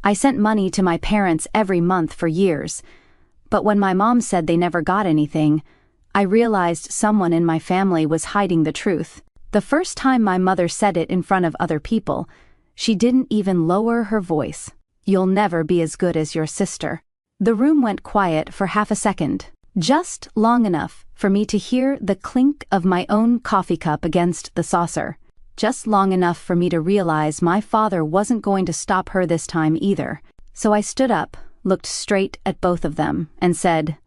I sent money to my parents every month for years, but when my mom said they never got anything, I realized someone in my family was hiding the truth. The first time my mother said it in front of other people, she didn't even lower her voice. "You'll never be as good as your sister." The room went quiet for half a second, just long enough for me to hear the clink of my own coffee cup against the saucer. Just long enough for me to realize my father wasn't going to stop her this time either. So I stood up, looked straight at both of them, and said,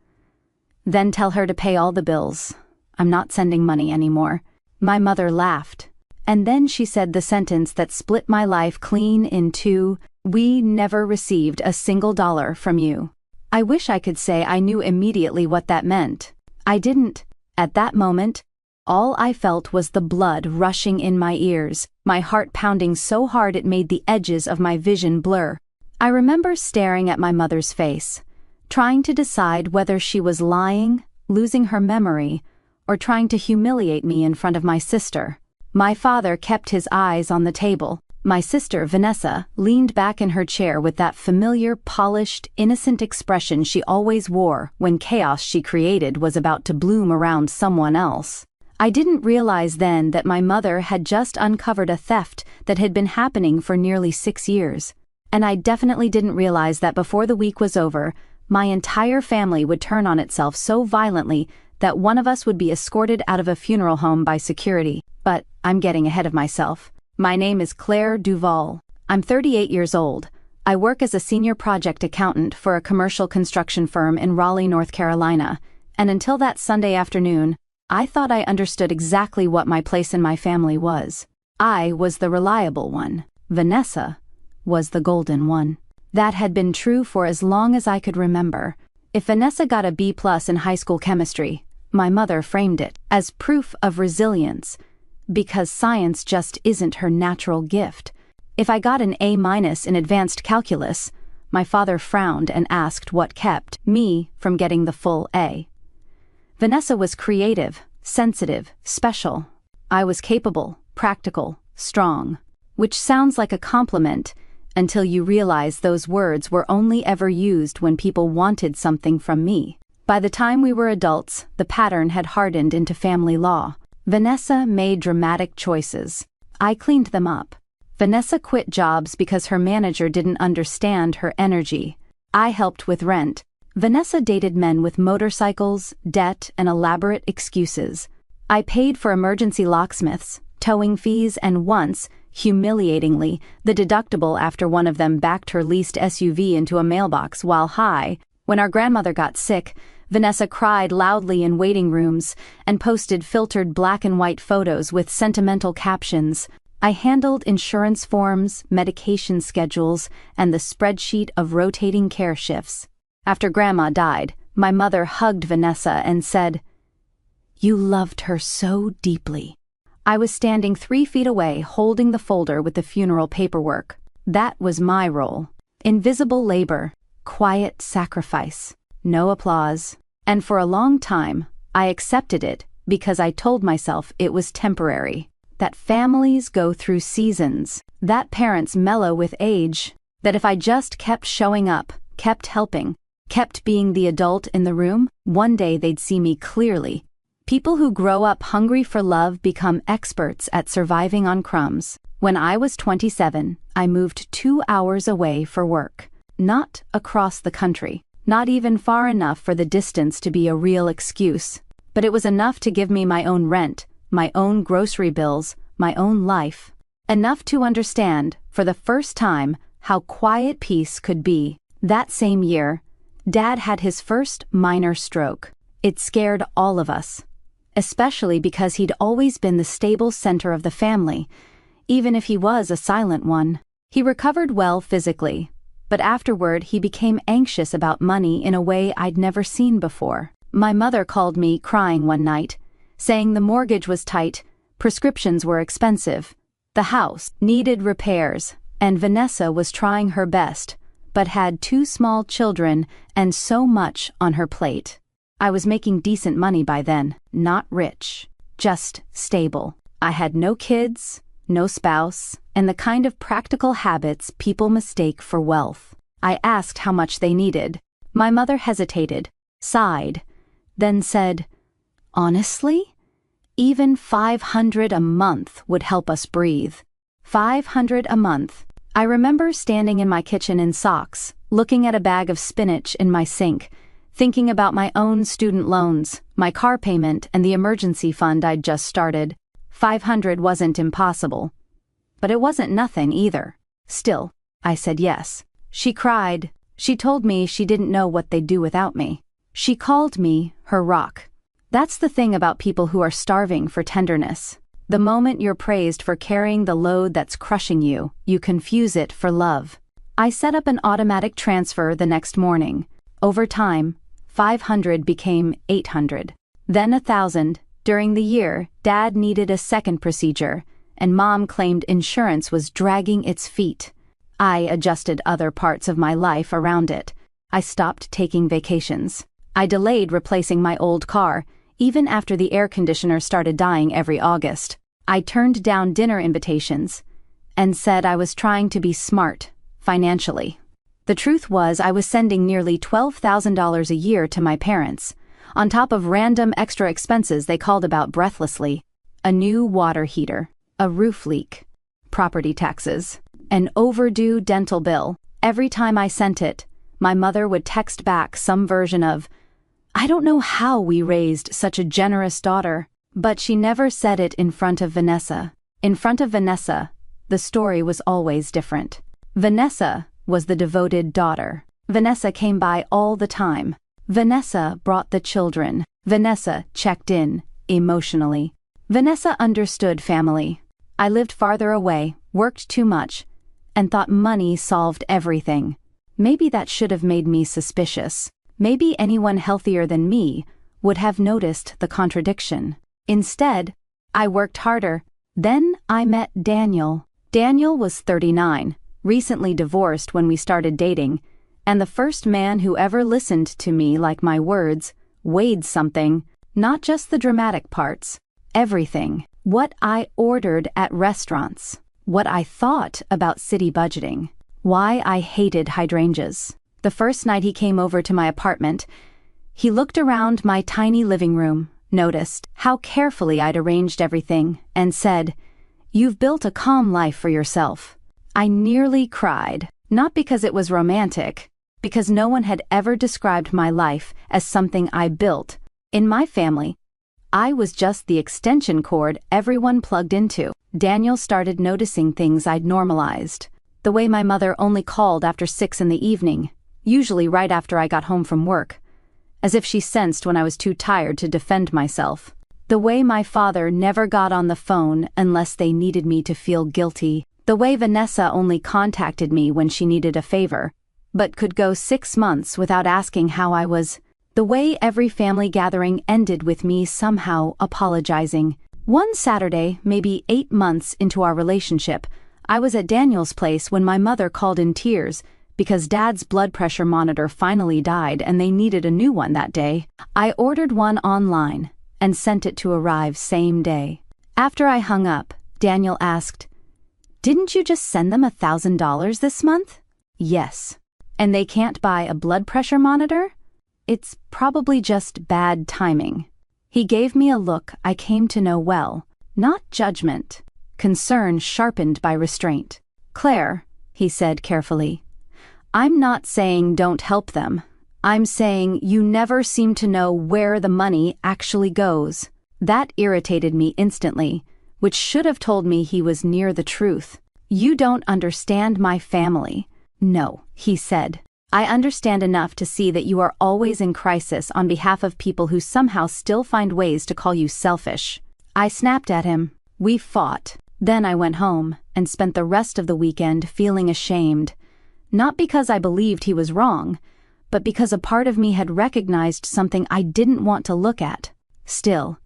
"Then tell her to pay all the bills. I'm not sending money anymore." My mother laughed, and then she said the sentence that split my life clean in two: "We never received a single dollar from you." I wish I could say I knew immediately what that meant. I didn't. At that moment, all I felt was the blood rushing in my ears, my heart pounding so hard it made the edges of my vision blur. I remember staring at my mother's face, trying to decide whether she was lying, losing her memory, or trying to humiliate me in front of my sister. My father kept his eyes on the table. My sister, Vanessa, leaned back in her chair with that familiar, polished, innocent expression she always wore when chaos she created was about to bloom around someone else. I didn't realize then that my mother had just uncovered a theft that had been happening for nearly 6 years. And I definitely didn't realize that before the week was over, my entire family would turn on itself so violently that one of us would be escorted out of a funeral home by security. But I'm getting ahead of myself. My name is Claire Duval. I'm 38 years old. I work as a senior project accountant for a commercial construction firm in Raleigh, North Carolina, and until that Sunday afternoon, I thought I understood exactly what my place in my family was. I was the reliable one. Vanessa was the golden one. That had been true for as long as I could remember. If Vanessa got a B+ in high school chemistry, my mother framed it as proof of resilience, because science just isn't her natural gift. If I got an A- in advanced calculus, my father frowned and asked what kept me from getting the full A. Vanessa was creative, sensitive, special. I was capable, practical, strong, which sounds like a compliment until you realize those words were only ever used when people wanted something from me. By the time we were adults, the pattern had hardened into family law. Vanessa made dramatic choices. I cleaned them up. Vanessa quit jobs because her manager didn't understand her energy. I helped with rent. Vanessa dated men with motorcycles, debt, and elaborate excuses. I paid for emergency locksmiths, towing fees, and once, humiliatingly, the deductible after one of them backed her leased SUV into a mailbox while high. When our grandmother got sick, Vanessa cried loudly in waiting rooms and posted filtered black and white photos with sentimental captions. I handled insurance forms, medication schedules, and the spreadsheet of rotating care shifts. After Grandma died, my mother hugged Vanessa and said, "You loved her so deeply." I was standing 3 feet away holding the folder with the funeral paperwork. That was my role. Invisible labor, quiet sacrifice, no applause. And for a long time, I accepted it because I told myself it was temporary. That families go through seasons, that parents mellow with age, that if I just kept showing up, kept helping, kept being the adult in the room, one day they'd see me clearly. People who grow up hungry for love become experts at surviving on crumbs. When I was 27, I moved 2 hours away for work. Not across the country, not even far enough for the distance to be a real excuse, but it was enough to give me my own rent, my own grocery bills, my own life. Enough to understand, for the first time, how quiet peace could be. That same year, Dad had his first minor stroke. It scared all of us, especially because he'd always been the stable center of the family, even if he was a silent one. He recovered well physically, but afterward he became anxious about money in a way I'd never seen before. My mother called me crying one night, saying the mortgage was tight, prescriptions were expensive, the house needed repairs, and Vanessa was trying her best, but had 2 small children and so much on her plate. I was making decent money by then, not rich, just stable. I had no kids, no spouse, and the kind of practical habits people mistake for wealth. I asked how much they needed. My mother hesitated, sighed, then said, "Honestly? Even $500 a month would help us breathe." $500 a month. I remember standing in my kitchen in socks, looking at a bag of spinach in my sink, thinking about my own student loans, my car payment, and the emergency fund I'd just started. 500 wasn't impossible. But it wasn't nothing either. Still, I said yes. She cried. She told me she didn't know what they'd do without me. She called me her rock. That's the thing about people who are starving for tenderness. The moment you're praised for carrying the load that's crushing you, you confuse it for love. I set up an automatic transfer the next morning. Over time, 500 became 800. Then 1,000. During the year, Dad needed a second procedure, and Mom claimed insurance was dragging its feet. I adjusted other parts of my life around it. I stopped taking vacations. I delayed replacing my old car, even after the air conditioner started dying every August. I turned down dinner invitations and said I was trying to be smart, financially. The truth was I was sending nearly $12,000 a year to my parents, on top of random extra expenses they called about breathlessly. A new water heater, a roof leak, property taxes, an overdue dental bill. Every time I sent it, my mother would text back some version of, "I don't know how we raised such a generous daughter." But she never said it in front of Vanessa. In front of Vanessa, the story was always different. Vanessa was the devoted daughter. Vanessa came by all the time. Vanessa brought the children. Vanessa checked in, emotionally. Vanessa understood family. I lived farther away, worked too much, and thought money solved everything. Maybe that should have made me suspicious. Maybe anyone healthier than me would have noticed the contradiction. Instead, I worked harder. Then I met Daniel. Daniel was 39, recently divorced when we started dating, and the first man who ever listened to me like my words weighed something, not just the dramatic parts, everything. What I ordered at restaurants, what I thought about city budgeting, why I hated hydrangeas. The first night he came over to my apartment, he looked around my tiny living room, noticed how carefully I'd arranged everything, and said, "You've built a calm life for yourself." I nearly cried, not because it was romantic, because no one had ever described my life as something I built. In my family, I was just the extension cord everyone plugged into. Daniel started noticing things I'd normalized. The way my mother only called after 6 in the evening, usually right after I got home from work, as if she sensed when I was too tired to defend myself. The way my father never got on the phone unless they needed me to feel guilty. The way Vanessa only contacted me when she needed a favor, but could go 6 months without asking how I was. The way every family gathering ended with me somehow apologizing. One Saturday, maybe 8 months into our relationship, I was at Daniel's place when my mother called in tears because Dad's blood pressure monitor finally died and they needed a new one that day. I ordered one online and sent it to arrive same day. After I hung up, Daniel asked, "Didn't you just send them $1,000 this month?" "Yes." "And they can't buy a blood pressure monitor?" "It's probably just bad timing." He gave me a look I came to know well, not judgment, concern sharpened by restraint. "Claire," he said carefully, "I'm not saying don't help them. I'm saying you never seem to know where the money actually goes." That irritated me instantly, which should have told me he was near the truth. "You don't understand my family." "No," he said. "I understand enough to see that you are always in crisis on behalf of people who somehow still find ways to call you selfish." I snapped at him. We fought. Then I went home and spent the rest of the weekend feeling ashamed. Not because I believed he was wrong, but because a part of me had recognized something I didn't want to look at. Still,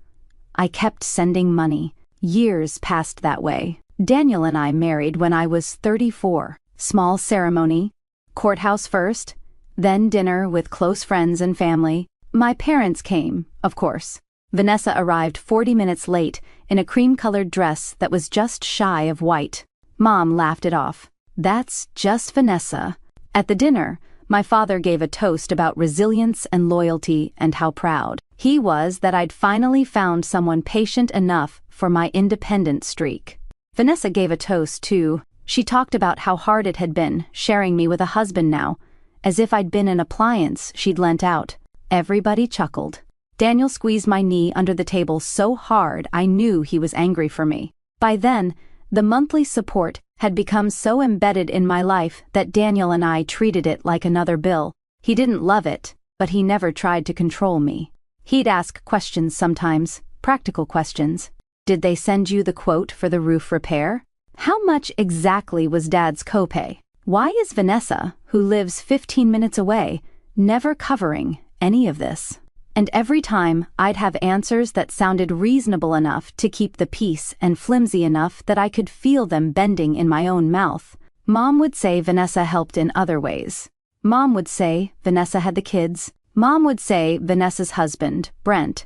I kept sending money. Years passed that way. Daniel and I married when I was 34. Small ceremony, courthouse first, then dinner with close friends and family. My parents came, of course. Vanessa arrived 40 minutes late in a cream-colored dress that was just shy of white. Mom laughed it off. That's just Vanessa. At the dinner, my father gave a toast about resilience and loyalty and how proud he was that I'd finally found someone patient enough for my independent streak. Vanessa gave a toast too. She talked about how hard it had been sharing me with a husband now, as if I'd been an appliance she'd lent out. Everybody chuckled. Daniel squeezed my knee under the table so hard I knew he was angry for me. By then, the monthly support had become so embedded in my life that Daniel and I treated it like another bill. He didn't love it, but he never tried to control me. He'd ask questions sometimes, practical questions. Did they send you the quote for the roof repair? How much exactly was Dad's copay? Why is Vanessa, who lives 15 minutes away, never covering any of this? And every time, I'd have answers that sounded reasonable enough to keep the peace and flimsy enough that I could feel them bending in my own mouth. Mom would say Vanessa helped in other ways. Mom would say Vanessa had the kids. Mom would say Vanessa's husband, Brent,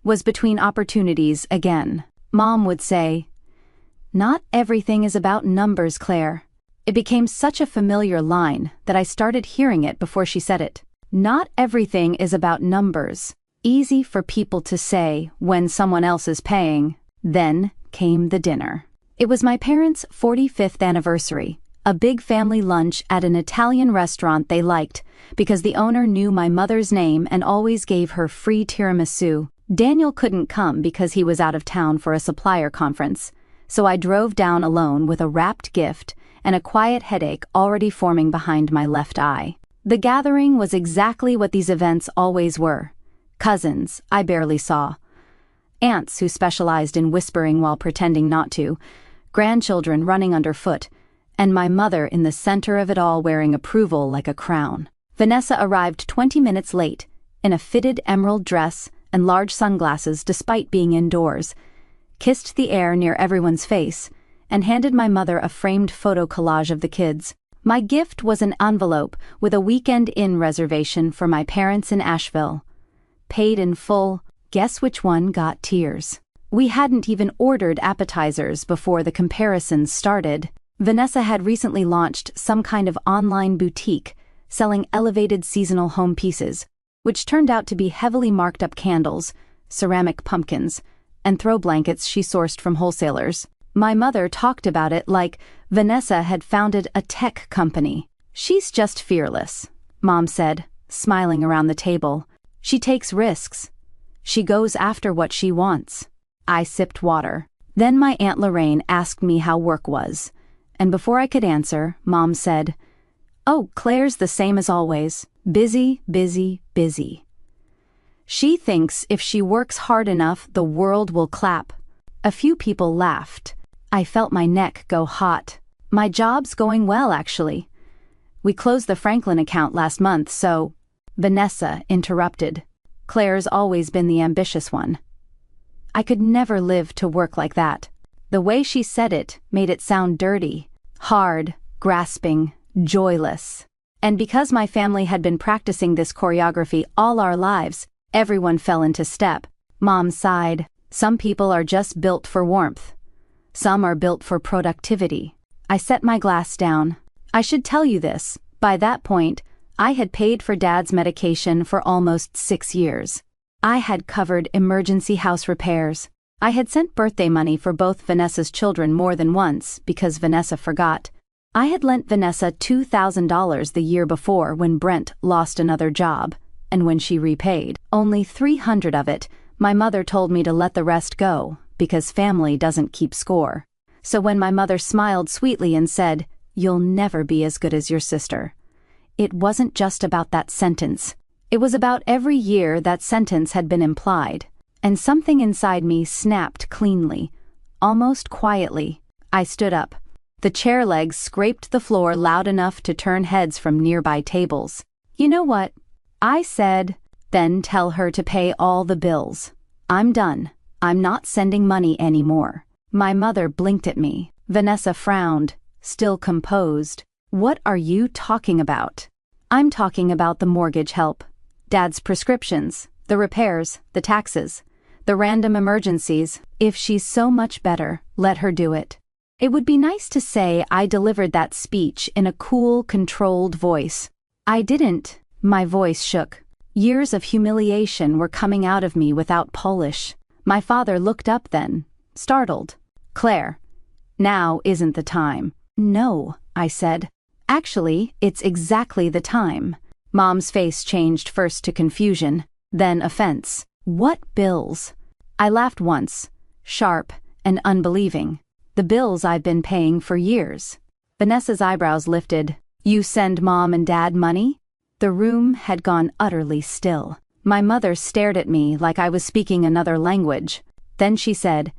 was between opportunities again. Mom would say, "Not everything is about numbers, Claire." It became such a familiar line that I started hearing it before she said it. Not everything is about numbers. Easy for people to say when someone else is paying. Then came the dinner. It was my parents' 45th anniversary, a big family lunch at an Italian restaurant they liked because the owner knew my mother's name and always gave her free tiramisu. Daniel couldn't come because he was out of town for a supplier conference, so I drove down alone with a wrapped gift and a quiet headache already forming behind my left eye. The gathering was exactly what these events always were. Cousins I barely saw. Aunts who specialized in whispering while pretending not to. Grandchildren running underfoot. And my mother in the center of it all wearing approval like a crown. Vanessa arrived 20 minutes late, in a fitted emerald dress and large sunglasses despite being indoors, kissed the air near everyone's face, and handed my mother a framed photo collage of the kids. My gift was an envelope with a weekend inn reservation for my parents in Asheville. Paid in full. Guess which one got tears? We hadn't even ordered appetizers before the comparisons started. Vanessa had recently launched some kind of online boutique selling elevated seasonal home pieces, which turned out to be heavily marked up candles, ceramic pumpkins, and throw blankets she sourced from wholesalers. My mother talked about it like Vanessa had founded a tech company. She's just fearless, Mom said, smiling around the table. She takes risks. She goes after what she wants. I sipped water. Then my Aunt Lorraine asked me how work was, and before I could answer, Mom said, "Oh, Claire's the same as always. Busy, busy, busy. She thinks if she works hard enough, the world will clap." A few people laughed. I felt my neck go hot. My job's going well, actually. We closed the Franklin account last month, so... Vanessa interrupted. Claire's always been the ambitious one. I could never live to work like that. The way she said it made it sound dirty, hard, grasping, joyless. And because my family had been practicing this choreography all our lives, everyone fell into step. Mom sighed. Some people are just built for warmth. Some are built for productivity. I set my glass down. I should tell you this. By that point, I had paid for Dad's medication for almost 6 years. I had covered emergency house repairs. I had sent birthday money for both Vanessa's children more than once because Vanessa forgot. I had lent Vanessa $2,000 the year before when Brent lost another job, and when she repaid only $300 of it, my mother told me to let the rest go, because family doesn't keep score. So when my mother smiled sweetly and said, "You'll never be as good as your sister," it wasn't just about that sentence. It was about every year that sentence had been implied, and something inside me snapped cleanly, almost quietly. I stood up. The chair legs scraped the floor loud enough to turn heads from nearby tables. "You know what?" I said. "Then tell her to pay all the bills. I'm done. I'm not sending money anymore." My mother blinked at me. Vanessa frowned, still composed. "What are you talking about?" "I'm talking about the mortgage help. Dad's prescriptions, the repairs, the taxes, the random emergencies. If she's so much better, let her do it." It would be nice to say I delivered that speech in a cool, controlled voice. I didn't. My voice shook. Years of humiliation were coming out of me without polish. My father looked up then, startled. "Claire, now isn't the time." "No," I said. "Actually, it's exactly the time." Mom's face changed first to confusion, then offense. "What bills?" I laughed once, sharp and unbelieving. "The bills I've been paying for years." Vanessa's eyebrows lifted. "You send Mom and Dad money?" The room had gone utterly still. My mother stared at me like I was speaking another language. Then she said,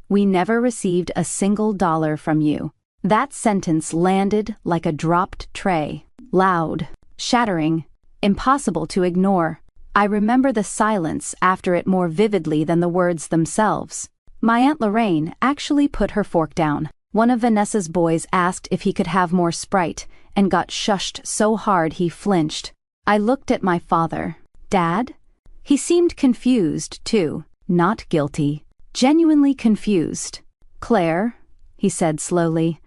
"We never received a single dollar from you." That sentence landed like a dropped tray. Loud, shattering, impossible to ignore. I remember the silence after it more vividly than the words themselves. My Aunt Lorraine actually put her fork down. One of Vanessa's boys asked if he could have more Sprite and got shushed so hard he flinched. I looked at my father. "Dad?" He seemed confused, too, not guilty. Genuinely confused. "Claire," he said slowly,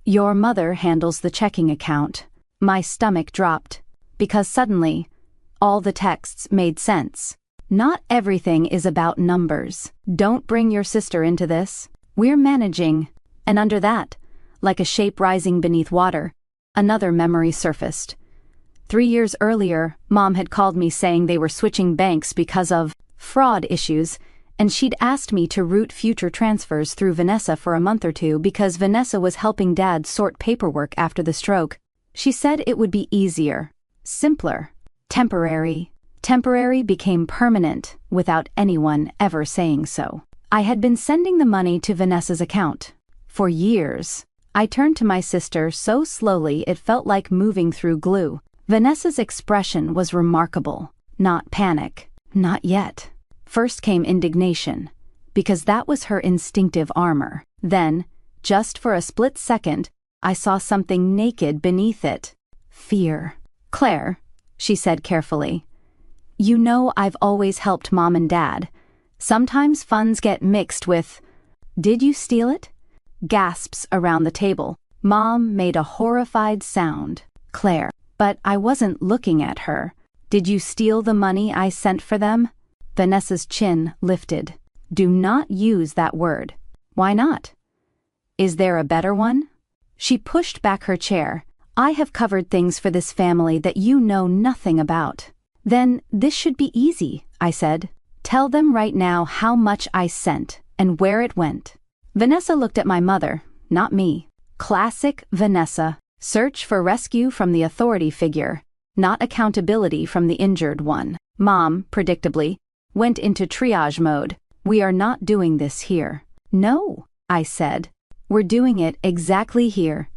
"your mother handles the checking account." My stomach dropped, because suddenly, all the texts made sense. Not everything is about numbers. Don't bring your sister into this. We're managing. And under that, like a shape rising beneath water, another memory surfaced. 3 years earlier, Mom had called me saying they were switching banks because of fraud issues, and she'd asked me to route future transfers through Vanessa for a month or two because Vanessa was helping Dad sort paperwork after the stroke. She said it would be easier, simpler, temporary. Temporary became permanent without anyone ever saying so. I had been sending the money to Vanessa's account for years. I turned to my sister so slowly it felt like moving through glue. Vanessa's expression was remarkable. Not panic. Not yet. First came indignation, because that was her instinctive armor. Then, just for a split second, I saw something naked beneath it. Fear. "Claire," she said carefully, "you know I've always helped Mom and Dad. Sometimes funds get mixed with... Did you steal it?" Gasps around the table. Mom made a horrified sound. "Claire." "But I wasn't looking at her. Did you steal the money I sent for them?" Vanessa's chin lifted. "Do not use that word." "Why not? Is there a better one?" She pushed back her chair. "I have covered things for this family that you know nothing about." "Then this should be easy," I said. "Tell them right now how much I sent and where it went." Vanessa looked at my mother, not me. Classic Vanessa. Search for rescue from the authority figure, not accountability from the injured one. Mom, predictably, went into triage mode. "We are not doing this here." "No," I said. "We're doing it exactly here.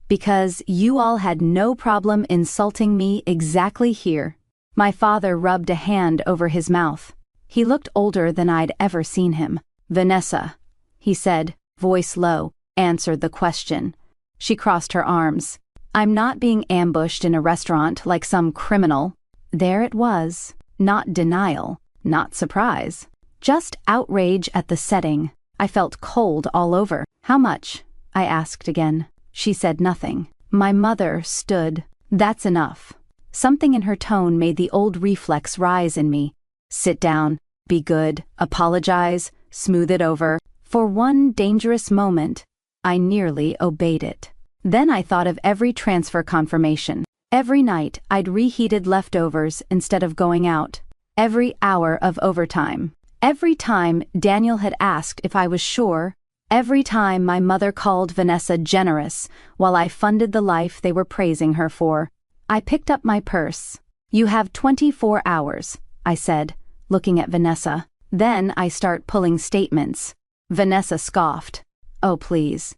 Because you all had no problem insulting me exactly here." My father rubbed a hand over his mouth. He looked older than I'd ever seen him. "Vanessa," he said, voice low, "answered the question." She crossed her arms. "I'm not being ambushed in a restaurant like some criminal." There it was. Not denial, not surprise. Just outrage at the setting. I felt cold all over. "How much?" I asked again. She said nothing. My mother stood. "That's enough." Something in her tone made the old reflex rise in me. Sit down, be good, apologize, smooth it over. For one dangerous moment, I nearly obeyed it. Then I thought of every transfer confirmation. Every night I'd reheated leftovers instead of going out. Every hour of overtime. Every time Daniel had asked if I was sure. Every time my mother called Vanessa generous while I funded the life they were praising her for. I picked up my purse. "You have 24 hours, I said, looking at Vanessa. Then I start pulling statements. Vanessa scoffed. "Oh, please.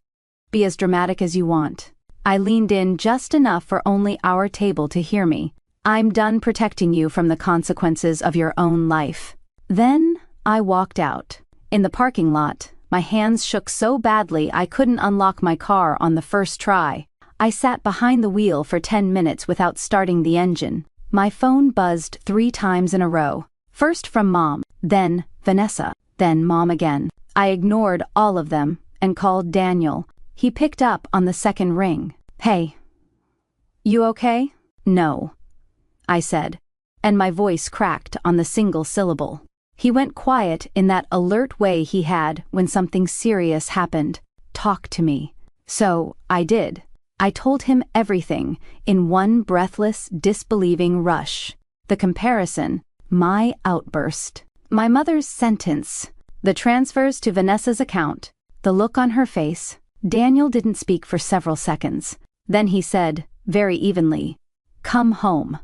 Be as dramatic as you want." I leaned in just enough for only our table to hear me. "I'm done protecting you from the consequences of your own life." Then I walked out. In the parking lot, my hands shook so badly I couldn't unlock my car on the first try. I sat behind the wheel for 10 minutes without starting the engine. My phone buzzed 3 times in a row. First from Mom, then Vanessa, then Mom again. I ignored all of them and called Daniel. He picked up on the second ring. "Hey, you okay?" "No," I said, and my voice cracked on the single syllable. He went quiet in that alert way he had when something serious happened. "Talk to me." So I did. I told him everything in one breathless, disbelieving rush. The comparison, my outburst, my mother's sentence, the transfers to Vanessa's account, the look on her face. Daniel didn't speak for several seconds. Then he said, very evenly, "Come home.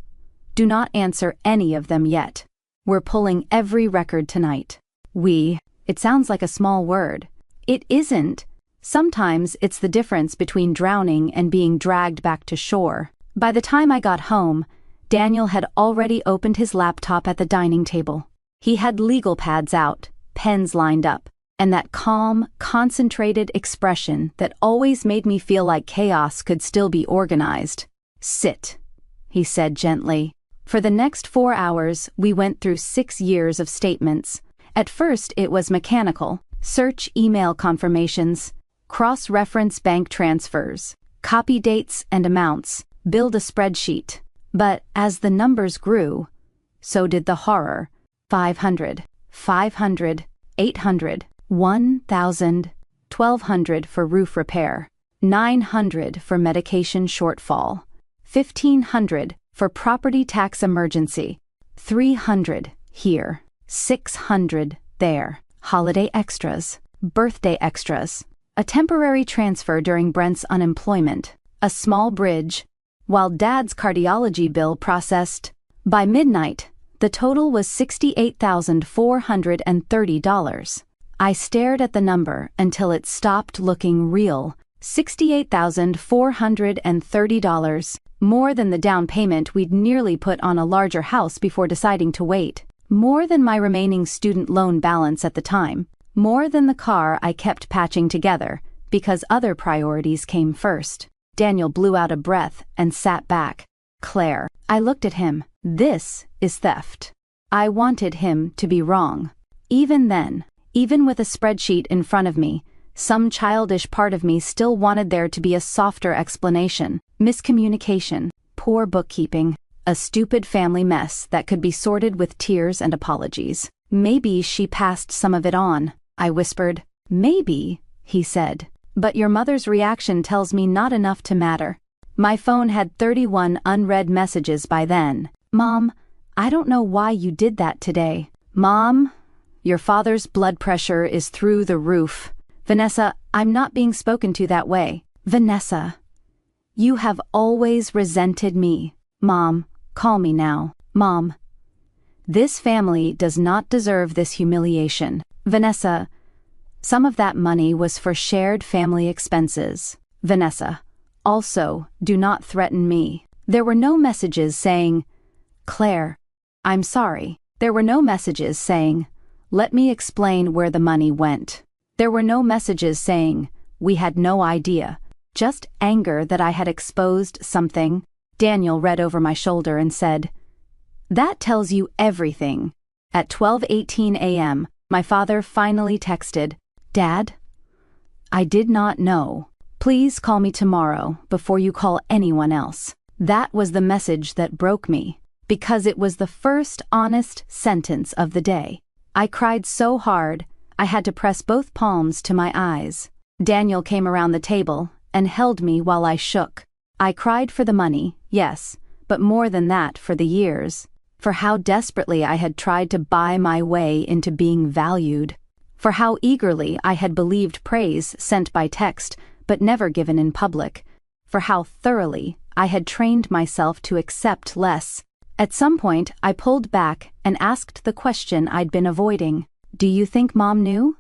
Do not answer any of them yet. We're pulling every record tonight." It sounds like a small word. It isn't. Sometimes it's the difference between drowning and being dragged back to shore. By the time I got home, Daniel had already opened his laptop at the dining table. He had legal pads out, pens lined up, and that calm, concentrated expression that always made me feel like chaos could still be organized. "Sit," he said gently. For the next 4 hours, we went through 6 years of statements. At first, it was mechanical. Search email confirmations, cross-reference bank transfers, copy dates and amounts, build a spreadsheet. But as the numbers grew, so did the horror. 500, 500, 800, 1,000, 1,200 for roof repair, 900 for medication shortfall, 1,500 for property tax emergency, 300 here, 600 there, holiday extras, birthday extras, a temporary transfer during Brent's unemployment, a small bridge, while Dad's cardiology bill processed. By midnight, the total was $68,430. I stared at the number until it stopped looking real. $68,430, more than the down payment we'd nearly put on a larger house before deciding to wait, more than my remaining student loan balance at the time, more than the car I kept patching together, because other priorities came first. Daniel blew out a breath and sat back. "Claire," I looked at him, "this is theft." I wanted him to be wrong. Even then, even with a spreadsheet in front of me, some childish part of me still wanted there to be a softer explanation. Miscommunication, poor bookkeeping, a stupid family mess that could be sorted with tears and apologies. "Maybe she passed some of it on," I whispered. "Maybe," he said. "But your mother's reaction tells me not enough to matter." My phone had 31 unread messages by then. "Mom, I don't know why you did that today." "Mom, your father's blood pressure is through the roof." "Vanessa, I'm not being spoken to that way." "Vanessa, you have always resented me." "Mom, call me now." "Mom, this family does not deserve this humiliation." "Vanessa, some of that money was for shared family expenses." "Vanessa, also, do not threaten me." There were no messages saying, "Claire, I'm sorry." There were no messages saying, "Let me explain where the money went." There were no messages saying, "We had no idea." Just anger that I had exposed something. Daniel read over my shoulder and said, "That tells you everything." At 12:18 a.m., my father finally texted, "Dad, I did not know. Please call me tomorrow before you call anyone else." That was the message that broke me, because it was the first honest sentence of the day. I cried so hard, I had to press both palms to my eyes. Daniel came around the table and held me while I shook. I cried for the money, yes, but more than that for the years, for how desperately I had tried to buy my way into being valued, for how eagerly I had believed praise sent by text but never given in public, for how thoroughly I had trained myself to accept less. At some point, I pulled back and asked the question I'd been avoiding. "Do you think Mom knew?"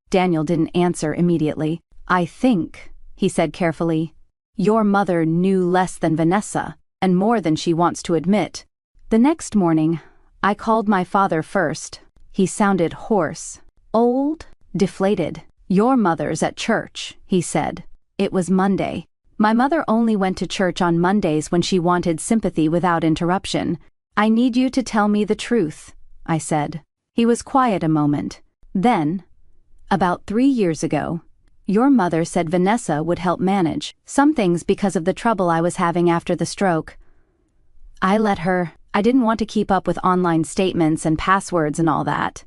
Daniel didn't answer immediately. "I think," he said carefully, "your mother knew less than Vanessa, and more than she wants to admit." The next morning, I called my father first. He sounded hoarse, old, deflated. "Your mother's at church," he said. It was Monday. My mother only went to church on Mondays when she wanted sympathy without interruption. "I need you to tell me the truth," I said. He was quiet a moment. Then, about 3 years ago, Your mother said Vanessa would help manage some things because of the trouble I was having after the stroke. I let her. I didn't want to keep up with online statements and passwords and all that.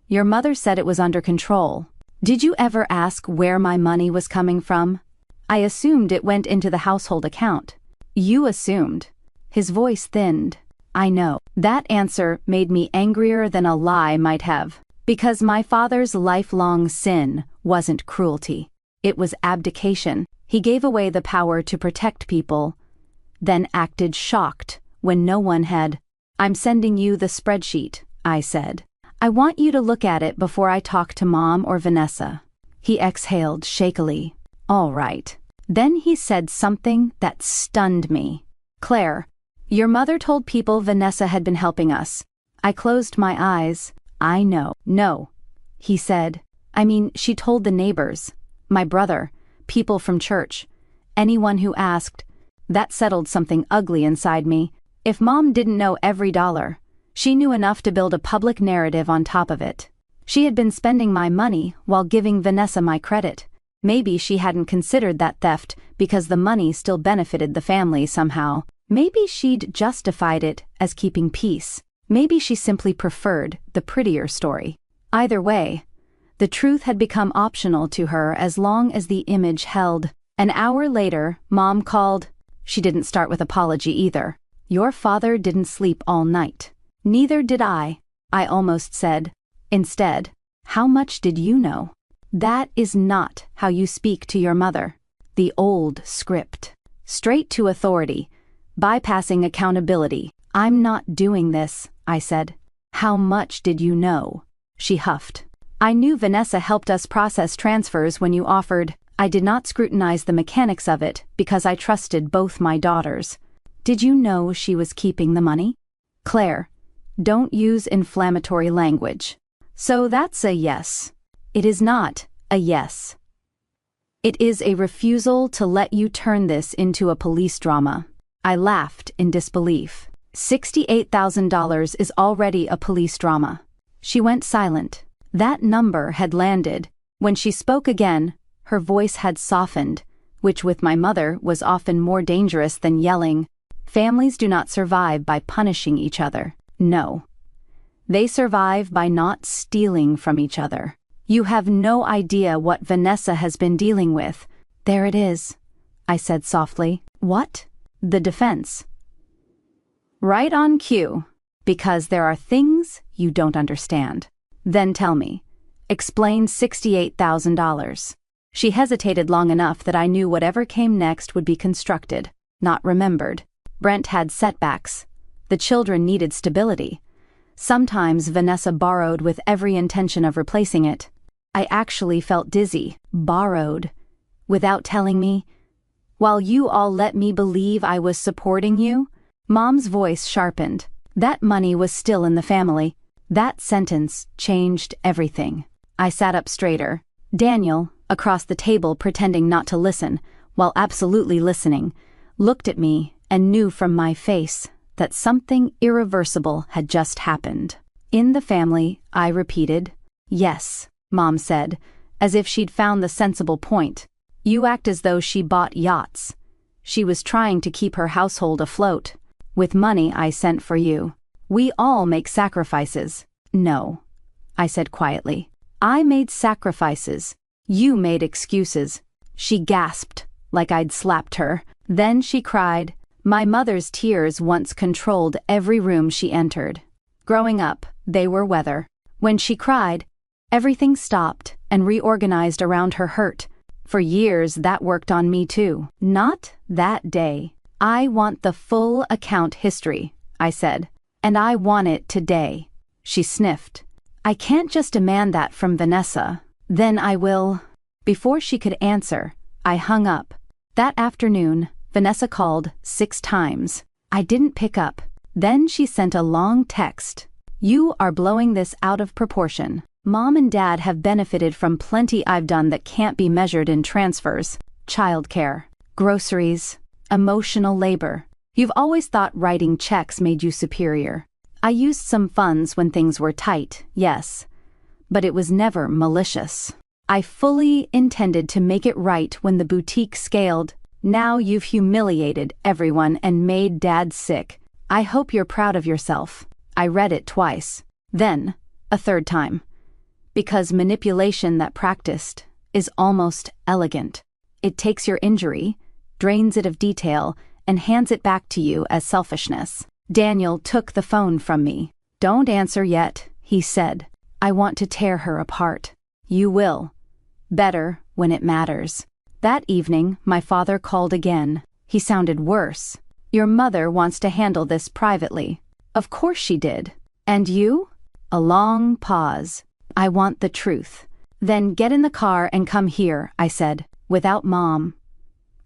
Your mother said it was under control. Did you ever ask where my money was coming from? I assumed it went into the household account. You assumed. His voice thinned. I know. That answer made me angrier than a lie might have. Because my father's lifelong sin wasn't cruelty. It was abdication. He gave away the power to protect people, then acted shocked when no one had. I'm sending you the spreadsheet, I said. I want you to look at it before I talk to Mom or Vanessa. He exhaled shakily. All right. Then he said something that stunned me. Claire, your mother told people Vanessa had been helping us. I closed my eyes. I know. No, he said. I mean, she told the neighbors, my brother, people from church, anyone who asked. That settled something ugly inside me. If Mom didn't know every dollar, she knew enough to build a public narrative on top of it. She had been spending my money while giving Vanessa my credit. Maybe she hadn't considered that theft because the money still benefited the family somehow. Maybe she'd justified it as keeping peace. Maybe she simply preferred the prettier story. Either way, the truth had become optional to her as long as the image held. An hour later, Mom called. She didn't start with apology either. Your father didn't sleep all night. Neither did I almost said. Instead, how much did you know? That is not how you speak to your mother. The old script. Straight to authority, bypassing accountability. I'm not doing this, I said. How much did you know? She huffed. I knew Vanessa helped us process transfers when you offered. I did not scrutinize the mechanics of it because I trusted both my daughters. Did you know she was keeping the money? Claire, don't use inflammatory language. So that's a yes. It is not a yes. It is a refusal to let you turn this into a police drama. I laughed in disbelief. $68,000 is already a police drama. She went silent. That number had landed. When she spoke again, her voice had softened, which with my mother was often more dangerous than yelling. Families do not survive by punishing each other. No. They survive by not stealing from each other. You have no idea what Vanessa has been dealing with. There it is, I said softly. What? The defense. Right on cue. Because there are things you don't understand. Then tell me. Explain $68,000. She hesitated long enough that I knew whatever came next would be constructed, not remembered. Brent had setbacks. The children needed stability. Sometimes Vanessa borrowed with every intention of replacing it. I actually felt dizzy. Borrowed. Without telling me. While you all let me believe I was supporting you. Mom's voice sharpened. That money was still in the family. That sentence changed everything. I sat up straighter. Daniel, across the table pretending not to listen, while absolutely listening, looked at me and knew from my face that something irreversible had just happened. In the family, I repeated. Yes, Mom said, as if she'd found the sensible point. You act as though she bought yachts. She was trying to keep her household afloat. With money I sent for you. We all make sacrifices. No, I said quietly. I made sacrifices. You made excuses. She gasped, like I'd slapped her. Then she cried. My mother's tears once controlled every room she entered. Growing up, they were weather. When she cried, everything stopped and reorganized around her hurt. For years that worked on me too. Not that day. I want the full account history, I said. And I want it today. She sniffed. I can't just demand that from Vanessa. Then I will. Before she could answer, I hung up. That afternoon, Vanessa called 6 times. I didn't pick up. Then she sent a long text. You are blowing this out of proportion. Mom and Dad have benefited from plenty I've done that can't be measured in transfers, childcare, groceries, emotional labor. You've always thought writing checks made you superior. I used some funds when things were tight, yes, but it was never malicious. I fully intended to make it right when the boutique scaled. Now you've humiliated everyone and made Dad sick. I hope you're proud of yourself. I read it twice. Then, a third time. Because manipulation that practiced is almost elegant. It takes your injury, drains it of detail, and hands it back to you as selfishness. Daniel took the phone from me. "Don't answer yet," he said. "I want to tear her apart." "You will. Better when it matters." That evening, my father called again. He sounded worse. "Your mother wants to handle this privately." "Of course she did. And you?" A long pause. "I want the truth." "Then get in the car and come here," I said. "Without Mom.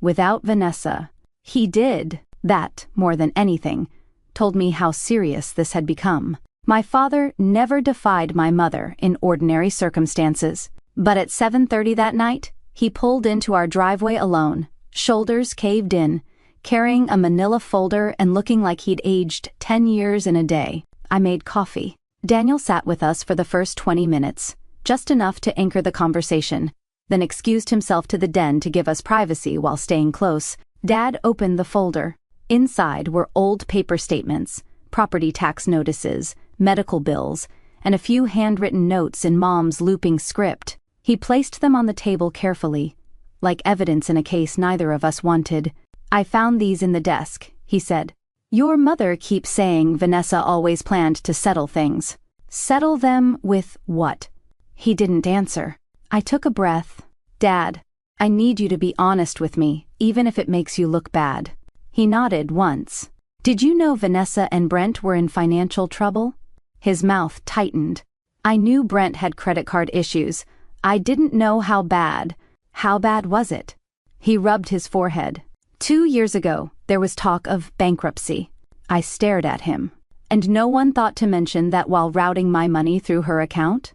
Without Vanessa." He did that more than anything, told me how serious this had become. My father never defied my mother in ordinary circumstances, but at 7:30 that night, he pulled into our driveway alone, shoulders caved in, carrying a manila folder and looking like he'd aged 10 years in a day. I made coffee. Daniel sat with us for the first 20 minutes, just enough to anchor the conversation, then excused himself to the den to give us privacy while staying close. Dad opened the folder. Inside were old paper statements, property tax notices, medical bills, and a few handwritten notes in Mom's looping script. He placed them on the table carefully, like evidence in a case neither of us wanted. "I found these in the desk," he said. "Your mother keeps saying Vanessa always planned to settle things. Settle them with what?" He didn't answer. I took a breath. "Dad, I need you to be honest with me, even if it makes you look bad." He nodded once. "Did you know Vanessa and Brent were in financial trouble?" His mouth tightened. I knew Brent had credit card issues. I didn't know how bad. How bad was it? He rubbed his forehead. 2 years ago, there was talk of bankruptcy. I stared at him. "And no one thought to mention that while routing my money through her account?"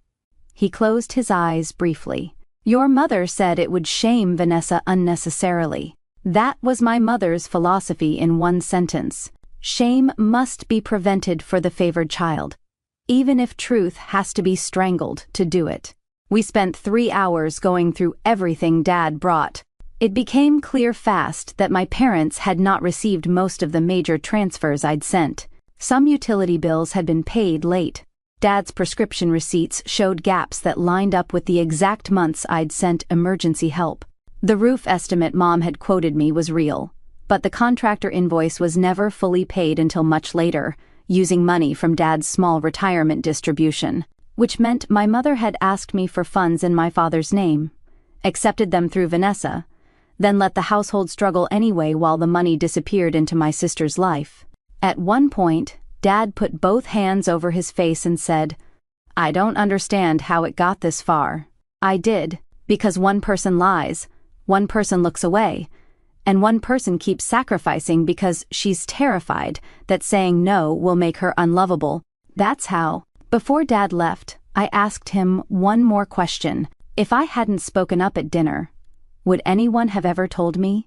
He closed his eyes briefly. "Your mother said it would shame Vanessa unnecessarily." That was my mother's philosophy in one sentence. Shame must be prevented for the favored child, even if truth has to be strangled to do it. We spent 3 hours going through everything Dad brought. It became clear fast that my parents had not received most of the major transfers I'd sent. Some utility bills had been paid late. Dad's prescription receipts showed gaps that lined up with the exact months I'd sent emergency help. The roof estimate Mom had quoted me was real, but the contractor invoice was never fully paid until much later, using money from Dad's small retirement distribution, which meant my mother had asked me for funds in my father's name, accepted them through Vanessa, then let the household struggle anyway while the money disappeared into my sister's life. At one point, Dad put both hands over his face and said, "I don't understand how it got this far." I did, because one person lies, one person looks away, and one person keeps sacrificing because she's terrified that saying no will make her unlovable. That's how. Before Dad left, I asked him one more question. If I hadn't spoken up at dinner, would anyone have ever told me?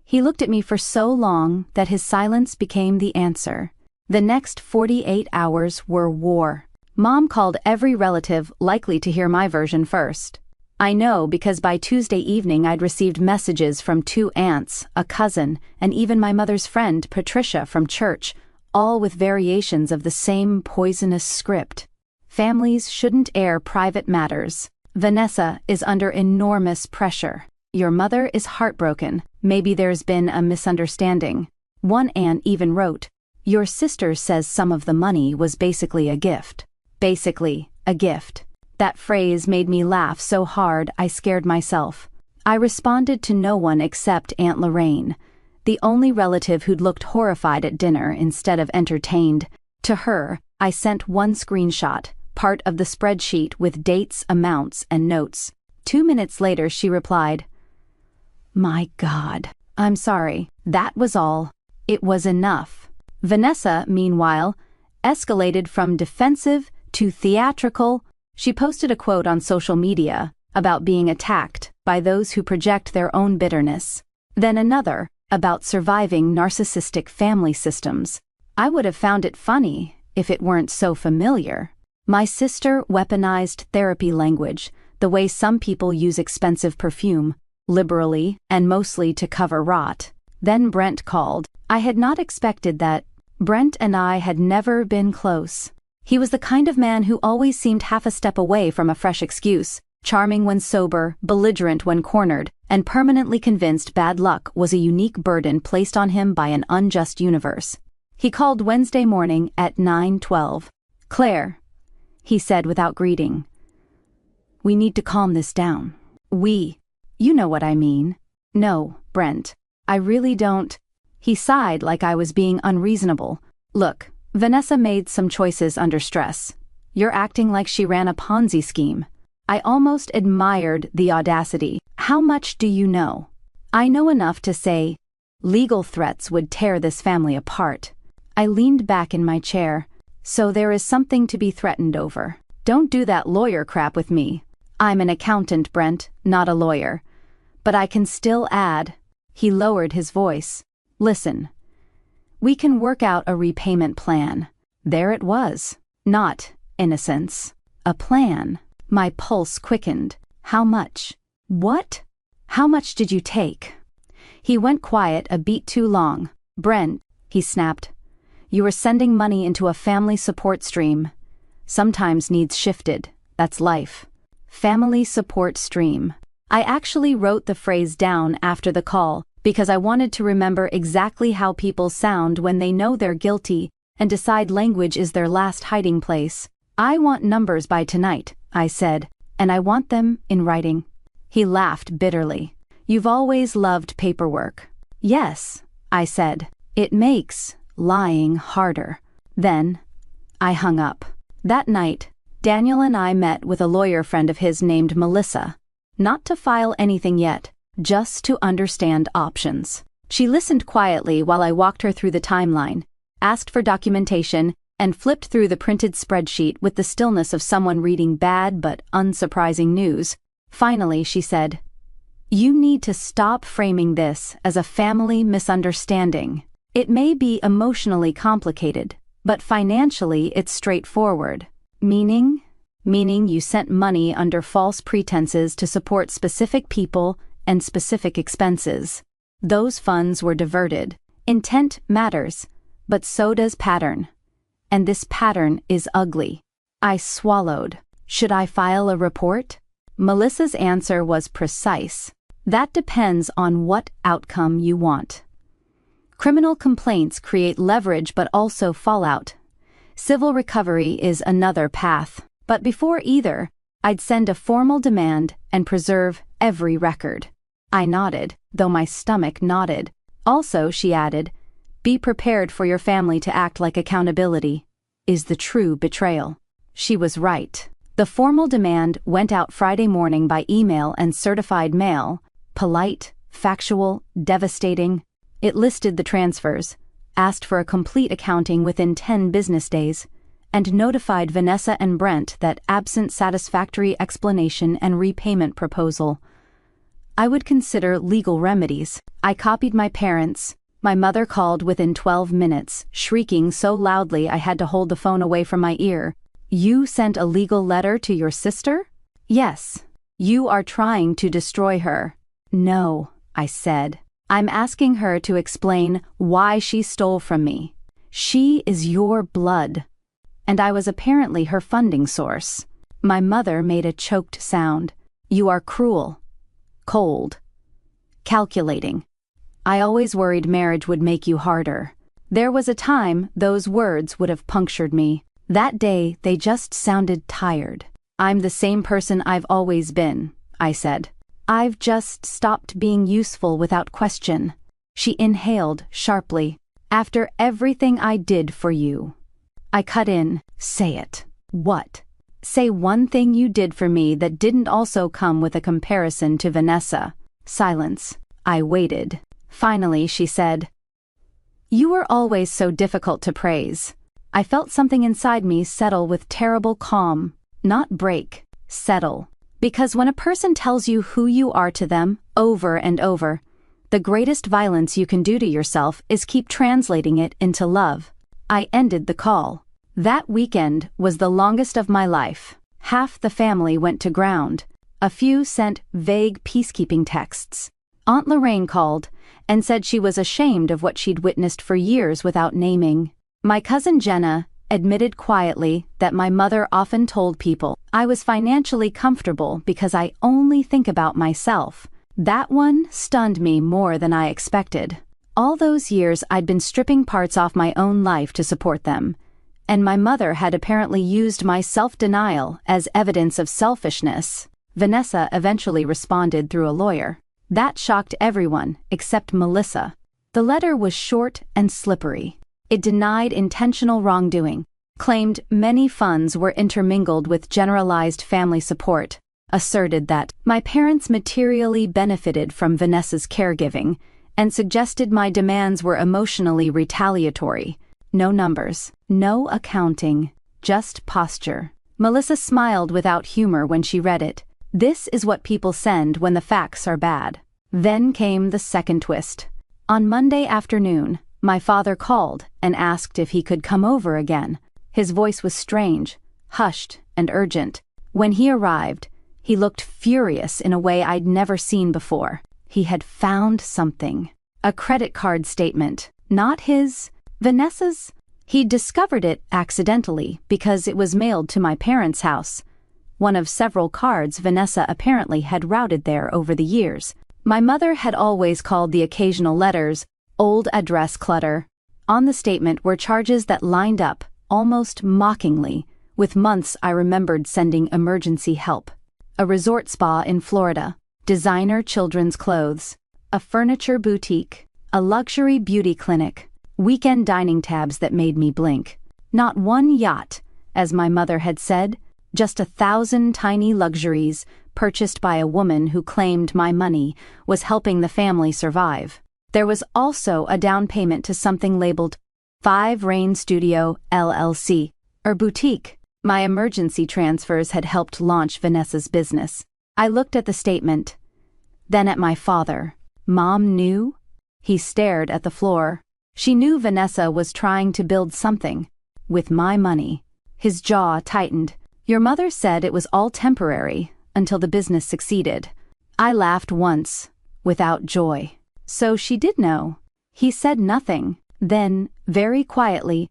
He looked at me for so long that his silence became the answer. The next 48 hours were war. Mom called every relative likely to hear my version first. I know because by Tuesday evening I'd received messages from 2 aunts, a cousin, and even my mother's friend Patricia from church, all with variations of the same poisonous script. Families shouldn't air private matters. Vanessa is under enormous pressure. Your mother is heartbroken. Maybe there's been a misunderstanding. One aunt even wrote, "Your sister says some of the money was basically a gift." Basically, a gift. That phrase made me laugh so hard I scared myself. I responded to no one except Aunt Lorraine, the only relative who'd looked horrified at dinner instead of entertained. To her, I sent one screenshot, part of the spreadsheet with dates, amounts, and notes. 2 minutes later she replied, "My God, I'm sorry, that was all. It was enough." Vanessa, meanwhile, escalated from defensive to theatrical. She posted a quote on social media about being attacked by those who project their own bitterness, then another about surviving narcissistic family systems. I would have found it funny if it weren't so familiar. My sister weaponized therapy language, the way some people use expensive perfume, liberally and mostly to cover rot. Then Brent called. I had not expected that. Brent and I had never been close. He was the kind of man who always seemed half a step away from a fresh excuse, charming when sober, belligerent when cornered, and permanently convinced bad luck was a unique burden placed on him by an unjust universe. He called Wednesday morning at 9:12. "Claire," he said without greeting, "we need to calm this down." You know what I mean. "No, Brent, I really don't." He sighed like I was being unreasonable. "Look, Vanessa made some choices under stress. You're acting like she ran a Ponzi scheme." I almost admired the audacity. "How much do you know?" "I know enough to say legal threats would tear this family apart." I leaned back in my chair. "So there is something to be threatened over. Don't do that lawyer crap with me. I'm an accountant, Brent, not a lawyer. But I can still add." He lowered his voice. "Listen. We can work out a repayment plan." There it was. Not innocence. A plan. My pulse quickened. "How much?" "What? How much did you take?" He went quiet a beat too long. "Brent," he snapped, "you are sending money into a family support stream. Sometimes needs shifted. That's life." Family support stream. I actually wrote the phrase down after the call because I wanted to remember exactly how people sound when they know they're guilty and decide language is their last hiding place. "I want numbers by tonight," I said, "and I want them in writing." He laughed bitterly. "You've always loved paperwork." "Yes," I said. "It makes lying harder." Then I hung up. That night, Daniel and I met with a lawyer friend of his named Melissa. Not to file anything yet, just to understand options. She listened quietly while I walked her through the timeline, asked for documentation, and flipped through the printed spreadsheet with the stillness of someone reading bad but unsurprising news. Finally, she said, "You need to stop framing this as a family misunderstanding. It may be emotionally complicated, but financially it's straightforward." Meaning you sent money under false pretenses to support specific people and specific expenses. Those funds were diverted. Intent matters, but so does pattern. And this pattern is ugly. I swallowed. Should I file a report? Melissa's answer was precise. That depends on what outcome you want. Criminal complaints create leverage but also fallout. Civil recovery is another path. But before either, I'd send a formal demand and preserve every record. I nodded, though my stomach nodded. Also, she added, "Be prepared for your family to act like accountability is the true betrayal." She was right. The formal demand went out Friday morning by email and certified mail. Polite, factual, devastating. It listed the transfers, asked for a complete accounting within 10 business days, and notified Vanessa and Brent that absent satisfactory explanation and repayment proposal, I would consider legal remedies. I copied my parents. My mother called within 12 minutes, shrieking so loudly I had to hold the phone away from my ear. "You sent a legal letter to your sister?" "Yes. You are trying to destroy her." "No," I said. "I'm asking her to explain why she stole from me. She is your blood. And I was apparently her funding source." My mother made a choked sound. "You are cruel, cold, calculating. I always worried marriage would make you harder." There was a time those words would have punctured me. That day they just sounded tired. "I'm the same person I've always been," I said. "I've just stopped being useful without question." She inhaled sharply. "After everything I did for you." I cut in. "Say it." "What?" "Say one thing you did for me that didn't also come with a comparison to Vanessa." Silence. I waited. Finally, she said, "You were always so difficult to praise." I felt something inside me settle with terrible calm. Not break, settle. Because when a person tells you who you are to them, over and over, the greatest violence you can do to yourself is keep translating it into love. I ended the call. That weekend was the longest of my life. Half the family went to ground. A few sent vague peacekeeping texts. Aunt Lorraine called and said she was ashamed of what she'd witnessed for years without naming. My cousin Jenna admitted quietly that my mother often told people I was financially comfortable because I only think about myself. That one stunned me more than I expected. All those years I'd been stripping parts off my own life to support them, and my mother had apparently used my self-denial as evidence of selfishness. Vanessa eventually responded through a lawyer. That shocked everyone except Melissa. The letter was short and slippery. It denied intentional wrongdoing, claimed many funds were intermingled with generalized family support, asserted that my parents materially benefited from Vanessa's caregiving, and suggested my demands were emotionally retaliatory. No numbers, no accounting, just posture. Melissa smiled without humor when she read it. This is what people send when the facts are bad. Then came the second twist. On Monday afternoon, my father called and asked if he could come over again. His voice was strange, hushed, and urgent. When he arrived, he looked furious in a way I'd never seen before. He had found something. A credit card statement. Not his, Vanessa's. He'd discovered it accidentally because it was mailed to my parents' house. One of several cards Vanessa apparently had routed there over the years. My mother had always called the occasional letters old address clutter. On the statement were charges that lined up, almost mockingly, with months I remembered sending emergency help. A resort spa in Florida, designer children's clothes, a furniture boutique, a luxury beauty clinic, weekend dining tabs that made me blink. Not one yacht, as my mother had said, just 1,000 tiny luxuries purchased by a woman who claimed my money was helping the family survive. There was also a down payment to something labeled 5 Rain Studio LLC, or boutique. My emergency transfers had helped launch Vanessa's business. I looked at the statement, then at my father. Mom knew? He stared at the floor. She knew Vanessa was trying to build something. With my money. His jaw tightened. Your mother said it was all temporary, until the business succeeded. I laughed once, without joy. So she did know. He said nothing. Then, very quietly,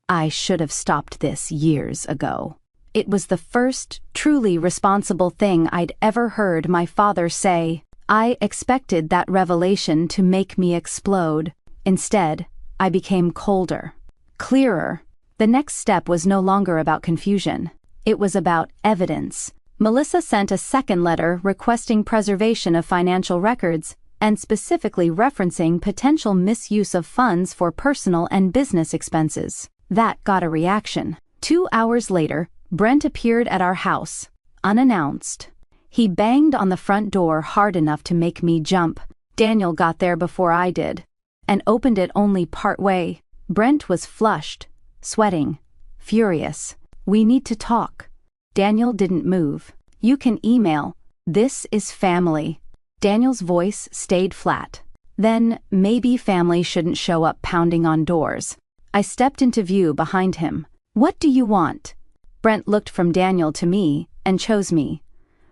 I should have stopped this years ago. It was the first truly responsible thing I'd ever heard my father say. I expected that revelation to make me explode. Instead, I became colder, clearer. The next step was no longer about confusion. It was about evidence. Melissa sent a second letter requesting preservation of financial records and specifically referencing potential misuse of funds for personal and business expenses. That got a reaction. 2 hours later, Brent appeared at our house, unannounced. He banged on the front door hard enough to make me jump. Daniel got there before I did, and opened it only part way. Brent was flushed, sweating, furious. We need to talk. Daniel didn't move. You can email. This is family. Daniel's voice stayed flat. Then, maybe family shouldn't show up pounding on doors. I stepped into view behind him. What do you want? Brent looked from Daniel to me and chose me.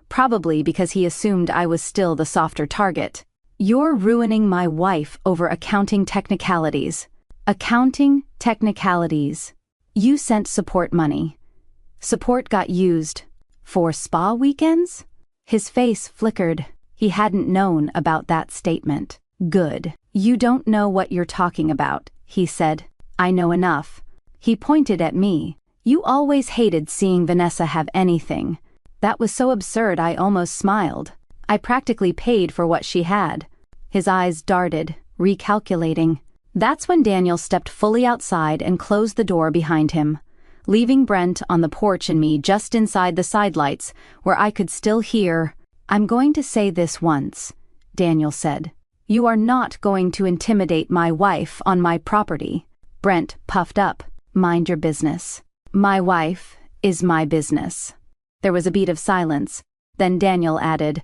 Probably because he assumed I was still the softer target. You're ruining my wife over accounting technicalities. Accounting technicalities. You sent support money. Support got used. For spa weekends? His face flickered. He hadn't known about that statement. Good. You don't know what you're talking about, he said. I know enough. He pointed at me. You always hated seeing Vanessa have anything. That was so absurd I almost smiled. I practically paid for what she had. His eyes darted, recalculating. That's when Daniel stepped fully outside and closed the door behind him, leaving Brent on the porch and me just inside the sidelights where I could still hear. I'm going to say this once, Daniel said. You are not going to intimidate my wife on my property. Brent puffed up. Mind your business. My wife is my business. There was a beat of silence. Then Daniel added,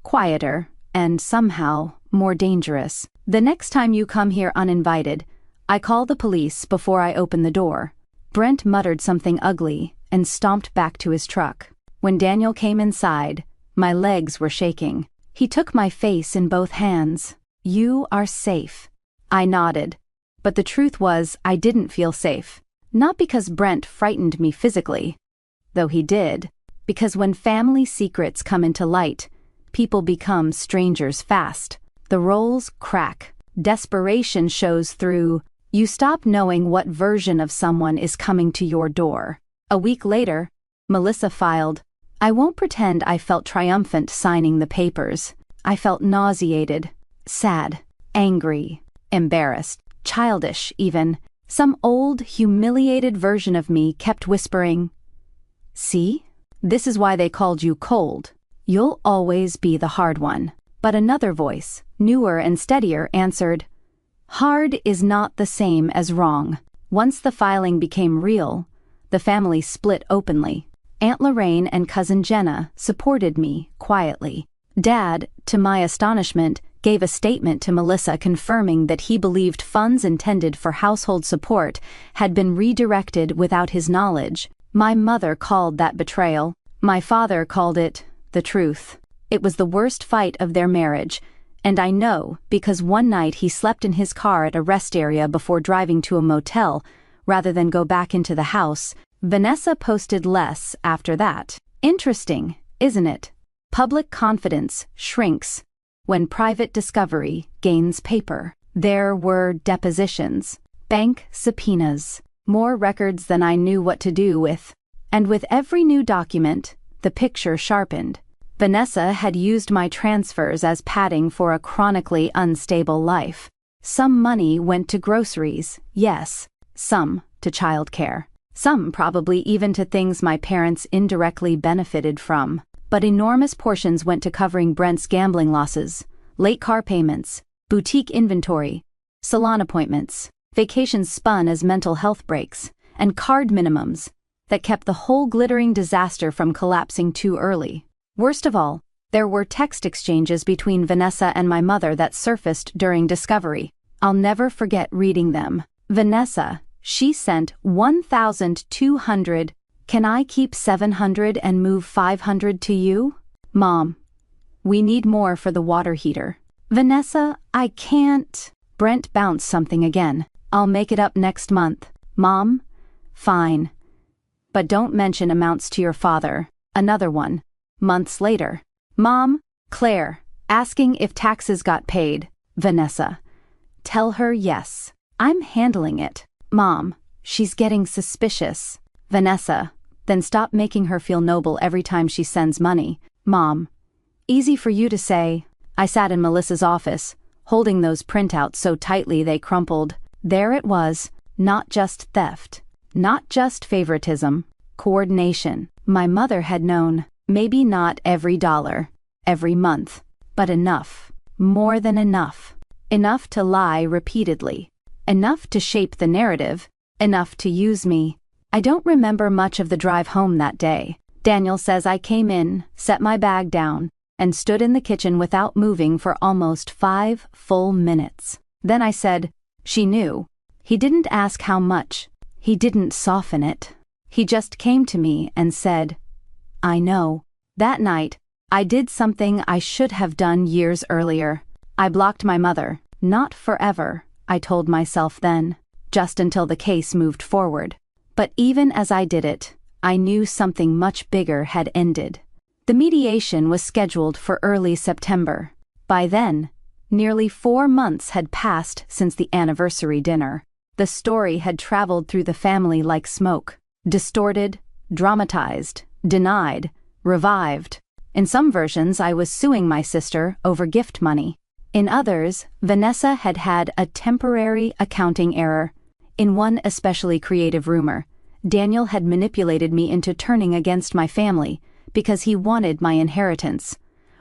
quieter and somehow more dangerous. The next time you come here uninvited, I call the police before I open the door. Brent muttered something ugly and stomped back to his truck. When Daniel came inside, My legs were shaking. He took my face in both hands. "You are safe." I nodded. But the truth was, I didn't feel safe. Not because Brent frightened me physically, though he did, because when family secrets come into light, people become strangers fast. The roles crack. Desperation shows through. You stop knowing what version of someone is coming to your door. A week later, Melissa filed. I won't pretend I felt triumphant signing the papers. I felt nauseated, sad, angry, embarrassed, childish even. Some old, humiliated version of me kept whispering, "See? This is why they called you cold. You'll always be the hard one." But another voice, newer and steadier, answered, "Hard is not the same as wrong." Once the filing became real, the family split openly. Aunt Lorraine and cousin Jenna supported me quietly. Dad, to my astonishment, gave a statement to Melissa confirming that he believed funds intended for household support had been redirected without his knowledge. My mother called that betrayal. My father called it the truth. It was the worst fight of their marriage, and I know because one night he slept in his car at a rest area before driving to a motel, rather than go back into the house. Vanessa posted less after that. Interesting, isn't it? Public confidence shrinks when private discovery gains paper. There were depositions, bank subpoenas, more records than I knew what to do with. And with every new document, the picture sharpened. Vanessa had used my transfers as padding for a chronically unstable life. Some money went to groceries, yes, some to childcare. Some probably even to things my parents indirectly benefited from. But enormous portions went to covering Brent's gambling losses, late car payments, boutique inventory, salon appointments, vacations spun as mental health breaks, and card minimums that kept the whole glittering disaster from collapsing too early. Worst of all, there were text exchanges between Vanessa and my mother that surfaced during discovery. I'll never forget reading them. Vanessa, she sent 1,200. "Can I keep 700 and move 500 to you?" "Mom, we need more for the water heater." "Vanessa, I can't." Brent bounced something again. "I'll make it up next month." "Mom, fine. But don't mention amounts to your father." Another one. Months later. "Mom, Claire, asking if taxes got paid." Vanessa, "Tell her yes. I'm handling it." "Mom, she's getting suspicious." Vanessa, "Then stop making her feel noble every time she sends money." "Mom, easy for you to say." I sat in Melissa's office, holding those printouts so tightly they crumpled. There it was, not just theft, not just favoritism, coordination. My mother had known, maybe not every dollar, every month, but enough, more than enough. Enough to lie repeatedly, enough to shape the narrative, enough to use me. I don't remember much of the drive home that day. Daniel says I came in, set my bag down, and stood in the kitchen without moving for almost 5 full minutes. Then I said, "She knew." He didn't ask how much. He didn't soften it. He just came to me and said, "I know." That night, I did something I should have done years earlier. I blocked my mother. Not forever, I told myself then, just until the case moved forward. But even as I did it, I knew something much bigger had ended. The mediation was scheduled for early September. By then, nearly 4 months had passed since the anniversary dinner. The story had traveled through the family like smoke, distorted, dramatized, denied, revived. In some versions, I was suing my sister over gift money. In others, Vanessa had had a temporary accounting error. In one especially creative rumor, Daniel had manipulated me into turning against my family because he wanted my inheritance,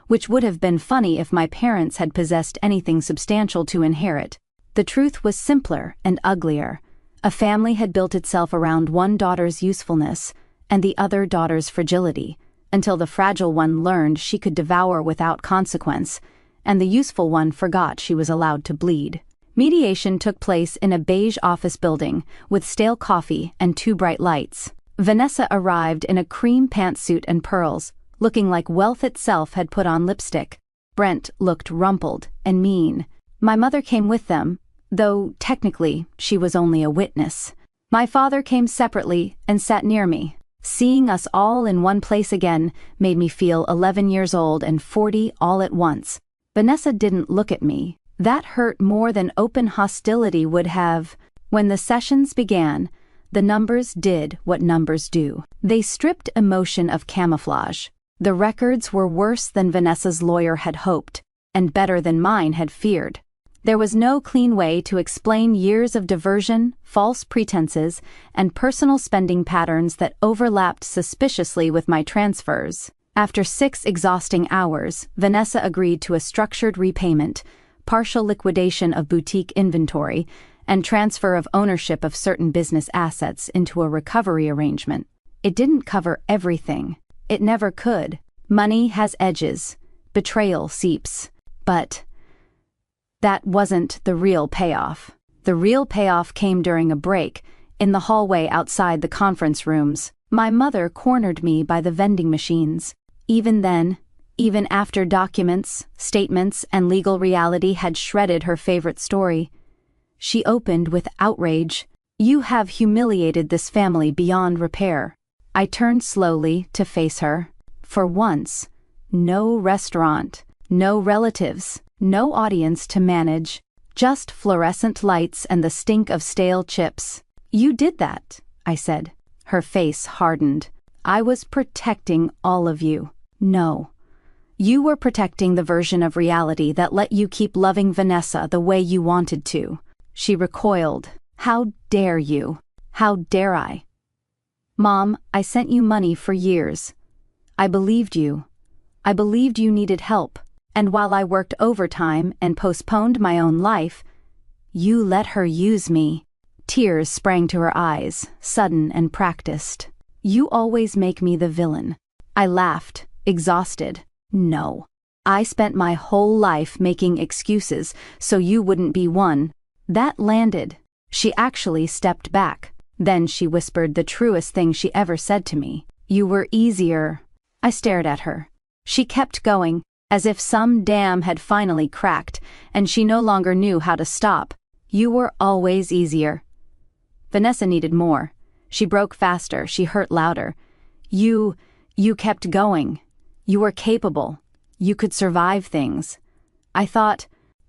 which would have been funny if my parents had possessed anything substantial to inherit. The truth was simpler and uglier. A family had built itself around one daughter's usefulness and the other daughter's fragility, until the fragile one learned she could devour without consequence, and the useful one forgot she was allowed to bleed. Mediation took place in a beige office building with stale coffee and 2 bright lights. Vanessa arrived in a cream pantsuit and pearls, looking like wealth itself had put on lipstick. Brent looked rumpled and mean. My mother came with them, though technically she was only a witness. My father came separately and sat near me. Seeing us all in one place again made me feel 11 years old and 40 all at once. Vanessa didn't look at me. That hurt more than open hostility would have. When the sessions began, the numbers did what numbers do. They stripped emotion of camouflage. The records were worse than Vanessa's lawyer had hoped, and better than mine had feared. There was no clean way to explain years of diversion, false pretenses, and personal spending patterns that overlapped suspiciously with my transfers. After 6 exhausting hours, Vanessa agreed to a structured repayment, partial liquidation of boutique inventory, and transfer of ownership of certain business assets into a recovery arrangement. It didn't cover everything. It never could. Money has edges. Betrayal seeps. But that wasn't the real payoff. The real payoff came during a break, in the hallway outside the conference rooms. My mother cornered me by the vending machines. Even then, even after documents, statements, and legal reality had shredded her favorite story, she opened with outrage. "You have humiliated this family beyond repair." I turned slowly to face her. For once, no restaurant, no relatives, no audience to manage, just fluorescent lights and the stink of stale chips. "You did that," I said. Her face hardened. "I was protecting all of you." "No. You were protecting the version of reality that let you keep loving Vanessa the way you wanted to." She recoiled. "How dare you? How dare I?" "Mom, I sent you money for years. I believed you. I believed you needed help. And while I worked overtime and postponed my own life, you let her use me." Tears sprang to her eyes, sudden and practiced. "You always make me the villain." I laughed, exhausted. "No. I spent my whole life making excuses so you wouldn't be one." That landed. She actually stepped back. Then she whispered the truest thing she ever said to me. "You were easier." I stared at her. She kept going, as if some dam had finally cracked, and she no longer knew how to stop. "You were always easier." Vanessa needed more. She broke faster, she hurt louder. You kept going. You were capable. You could survive things.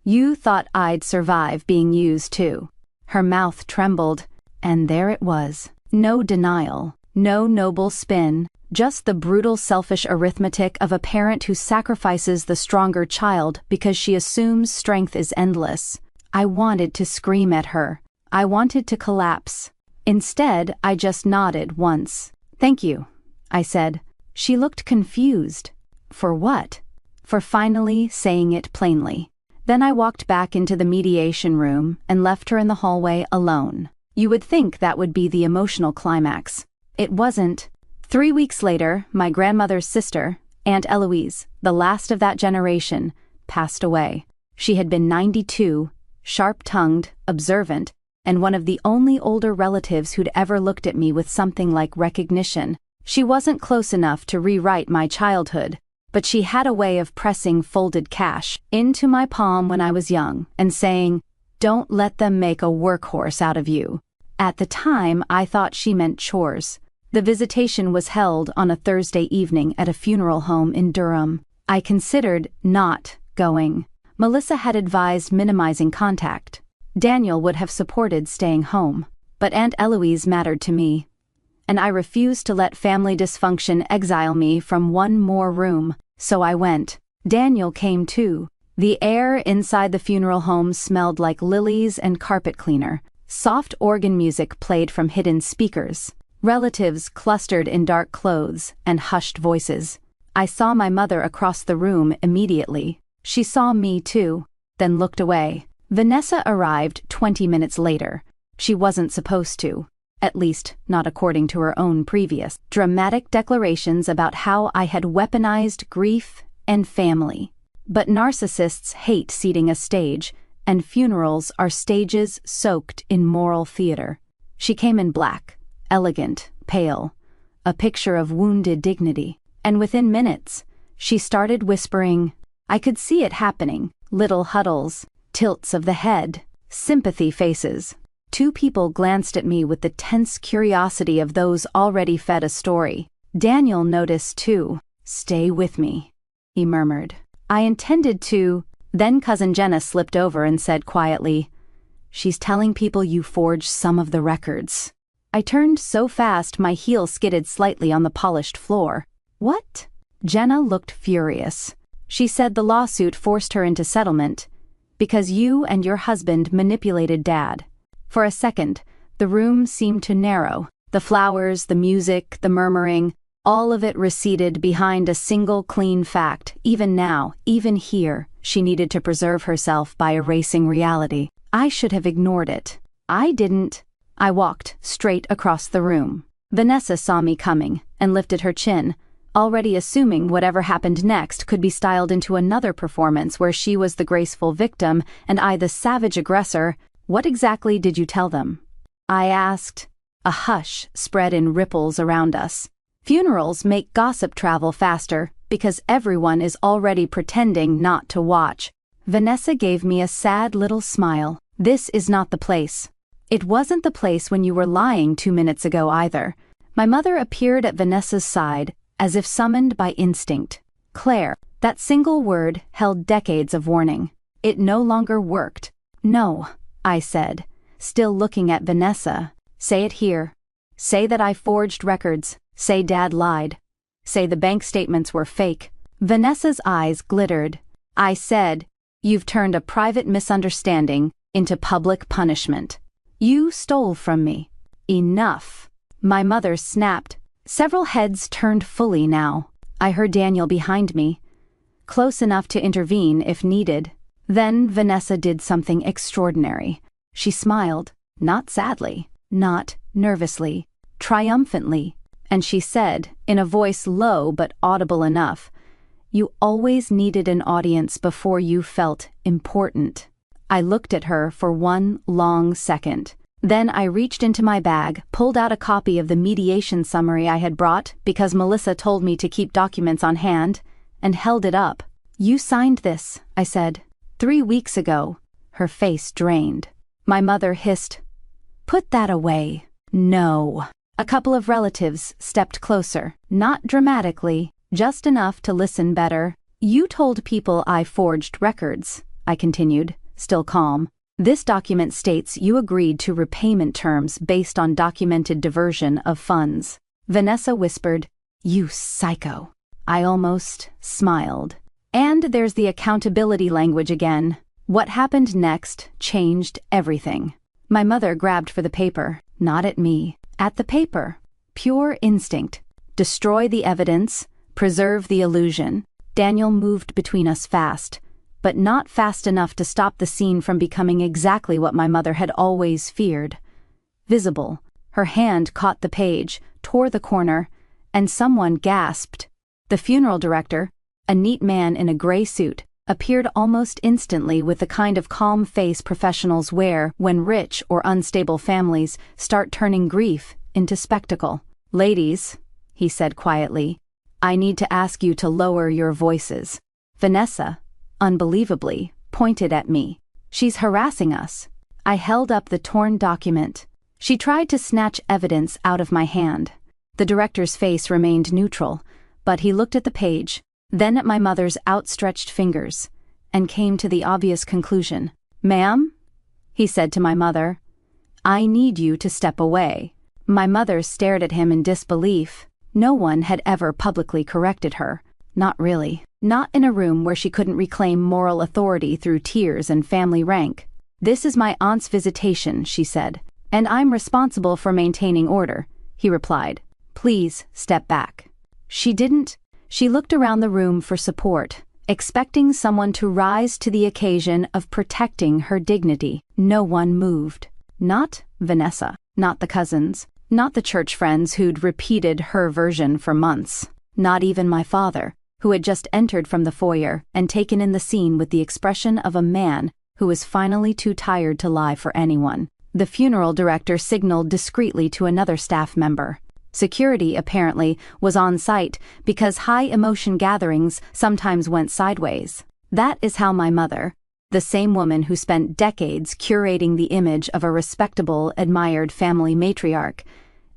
You thought I'd survive being used too." Her mouth trembled, and there it was. No denial, no noble spin, just the brutal selfish arithmetic of a parent who sacrifices the stronger child because she assumes strength is endless. I wanted to scream at her. I wanted to collapse. Instead, I just nodded once. "Thank you," I said. She looked confused. For what? For finally saying it plainly. Then I walked back into the mediation room and left her in the hallway alone. You would think that would be the emotional climax. It wasn't. 3 weeks later, my grandmother's sister, Aunt Eloise, the last of that generation, passed away. She had been 92, sharp-tongued, observant, and one of the only older relatives who'd ever looked at me with something like recognition. She wasn't close enough to rewrite my childhood, but she had a way of pressing folded cash into my palm when I was young and saying, "Don't let them make a workhorse out of you." At the time, I thought she meant chores. The visitation was held on a Thursday evening at a funeral home in Durham. I considered not going. Melissa had advised minimizing contact. Daniel would have supported staying home. But Aunt Eloise mattered to me. And I refused to let family dysfunction exile me from one more room, so I went. Daniel came too. The air inside the funeral home smelled like lilies and carpet cleaner. Soft organ music played from hidden speakers. Relatives clustered in dark clothes and hushed voices. I saw my mother across the room immediately. She saw me too, then looked away. Vanessa arrived 20 minutes later. She wasn't supposed to. At least, not according to her own previous dramatic declarations about how I had weaponized grief and family. But narcissists hate seating a stage, and funerals are stages soaked in moral theater. She came in black, elegant, pale, a picture of wounded dignity. And within minutes, she started whispering. I could see it happening, little huddles, tilts of the head, sympathy faces. 2 people glanced at me with the tense curiosity of those already fed a story. Daniel noticed too. Stay with me, he murmured. I intended to. Then Cousin Jenna slipped over and said quietly, she's telling people you forged some of the records. I turned so fast my heel skidded slightly on the polished floor. What? Jenna looked furious. She said the lawsuit forced her into settlement because you and your husband manipulated Dad. For a second, the room seemed to narrow. The flowers, the music, the murmuring, all of it receded behind a single clean fact. Even now, even here, she needed to preserve herself by erasing reality. I should have ignored it. I didn't. I walked straight across the room. Vanessa saw me coming and lifted her chin, already assuming whatever happened next could be styled into another performance where she was the graceful victim and I the savage aggressor. What exactly did you tell them? I asked. A hush spread in ripples around us. Funerals make gossip travel faster because everyone is already pretending not to watch. Vanessa gave me a sad little smile. This is not the place. It wasn't the place when you were lying 2 minutes ago either. My mother appeared at Vanessa's side, as if summoned by instinct. Claire, that single word held decades of warning. It no longer worked. No, I said, still looking at Vanessa. Say it here. Say that I forged records. Say Dad lied. Say the bank statements were fake. Vanessa's eyes glittered. I said, you've turned a private misunderstanding into public punishment. You stole from me. Enough. My mother snapped. Several heads turned fully now. I heard Daniel behind me, close enough to intervene if needed. Then Vanessa did something extraordinary. She smiled, not sadly, not nervously, triumphantly, and she said, in a voice low but audible enough, you always needed an audience before you felt important. I looked at her for one long second. Then I reached into my bag, pulled out a copy of the mediation summary I had brought because Melissa told me to keep documents on hand, and held it up. You signed this, I said, 3 weeks ago. Her face drained. My mother hissed, put that away. No. A couple of relatives stepped closer, not dramatically, just enough to listen better. You told people I forged records, I continued, still calm. This document states you agreed to repayment terms based on documented diversion of funds. Vanessa whispered, you psycho. I almost smiled. And there's the accountability language again. What happened next changed everything. My mother grabbed for the paper, not at me, at the paper. Pure instinct. Destroy the evidence, preserve the illusion. Daniel moved between us fast, but not fast enough to stop the scene from becoming exactly what my mother had always feared. Visible, her hand caught the page, tore the corner, and someone gasped. The funeral director, a neat man in a gray suit, appeared almost instantly with the kind of calm face professionals wear when rich or unstable families start turning grief into spectacle. Ladies, he said quietly, I need to ask you to lower your voices. Vanessa, unbelievably, pointed at me. She's harassing us. I held up the torn document. She tried to snatch evidence out of my hand. The director's face remained neutral, but he looked at the page, then at my mother's outstretched fingers, and came to the obvious conclusion. Ma'am, he said to my mother, I need you to step away. My mother stared at him in disbelief. No one had ever publicly corrected her. Not really. Not in a room where she couldn't reclaim moral authority through tears and family rank. This is my aunt's visitation, she said, and I'm responsible for maintaining order, he replied. Please step back. She didn't. She looked around the room for support, expecting someone to rise to the occasion of protecting her dignity. No one moved. Not Vanessa, not the cousins, not the church friends who'd repeated her version for months, not even my father, who had just entered from the foyer and taken in the scene with the expression of a man who was finally too tired to lie for anyone. The funeral director signaled discreetly to another staff member. Security, apparently, was on site because high-emotion gatherings sometimes went sideways. That is how my mother, the same woman who spent decades curating the image of a respectable, admired family matriarch,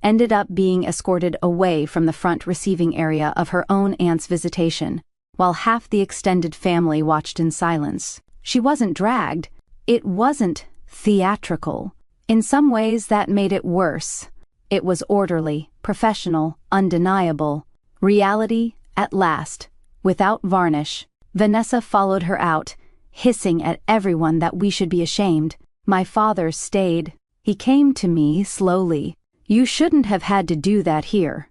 ended up being escorted away from the front receiving area of her own aunt's visitation, while half the extended family watched in silence. She wasn't dragged. It wasn't theatrical. In some ways, that made it worse. It was orderly, professional, undeniable. Reality, at last, without varnish. Vanessa followed her out, hissing at everyone that we should be ashamed. My father stayed. He came to me slowly. "You shouldn't have had to do that here,"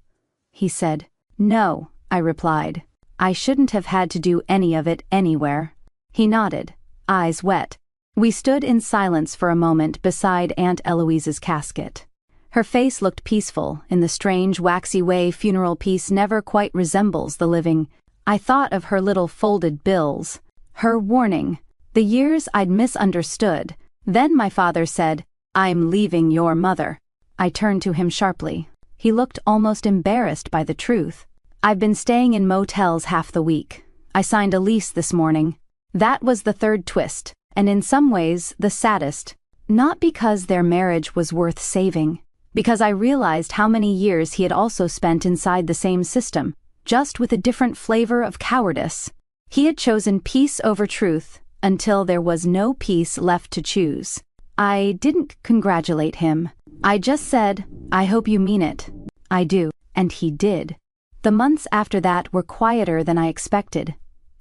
he said. "No," I replied. "I shouldn't have had to do any of it anywhere." He nodded, eyes wet. We stood in silence for a moment beside Aunt Eloise's casket. Her face looked peaceful, in the strange, waxy way funeral peace never quite resembles the living. I thought of her little folded bills, her warning, the years I'd misunderstood. Then my father said, "I'm leaving your mother." I turned to him sharply. He looked almost embarrassed by the truth. "I've been staying in motels half the week. I signed a lease this morning." That was the third twist, and in some ways the saddest. Not because their marriage was worth saving, because I realized how many years he had also spent inside the same system, just with a different flavor of cowardice. He had chosen peace over truth until there was no peace left to choose. I didn't congratulate him. I just said, "I hope you mean it." "I do," and he did. The months after that were quieter than I expected,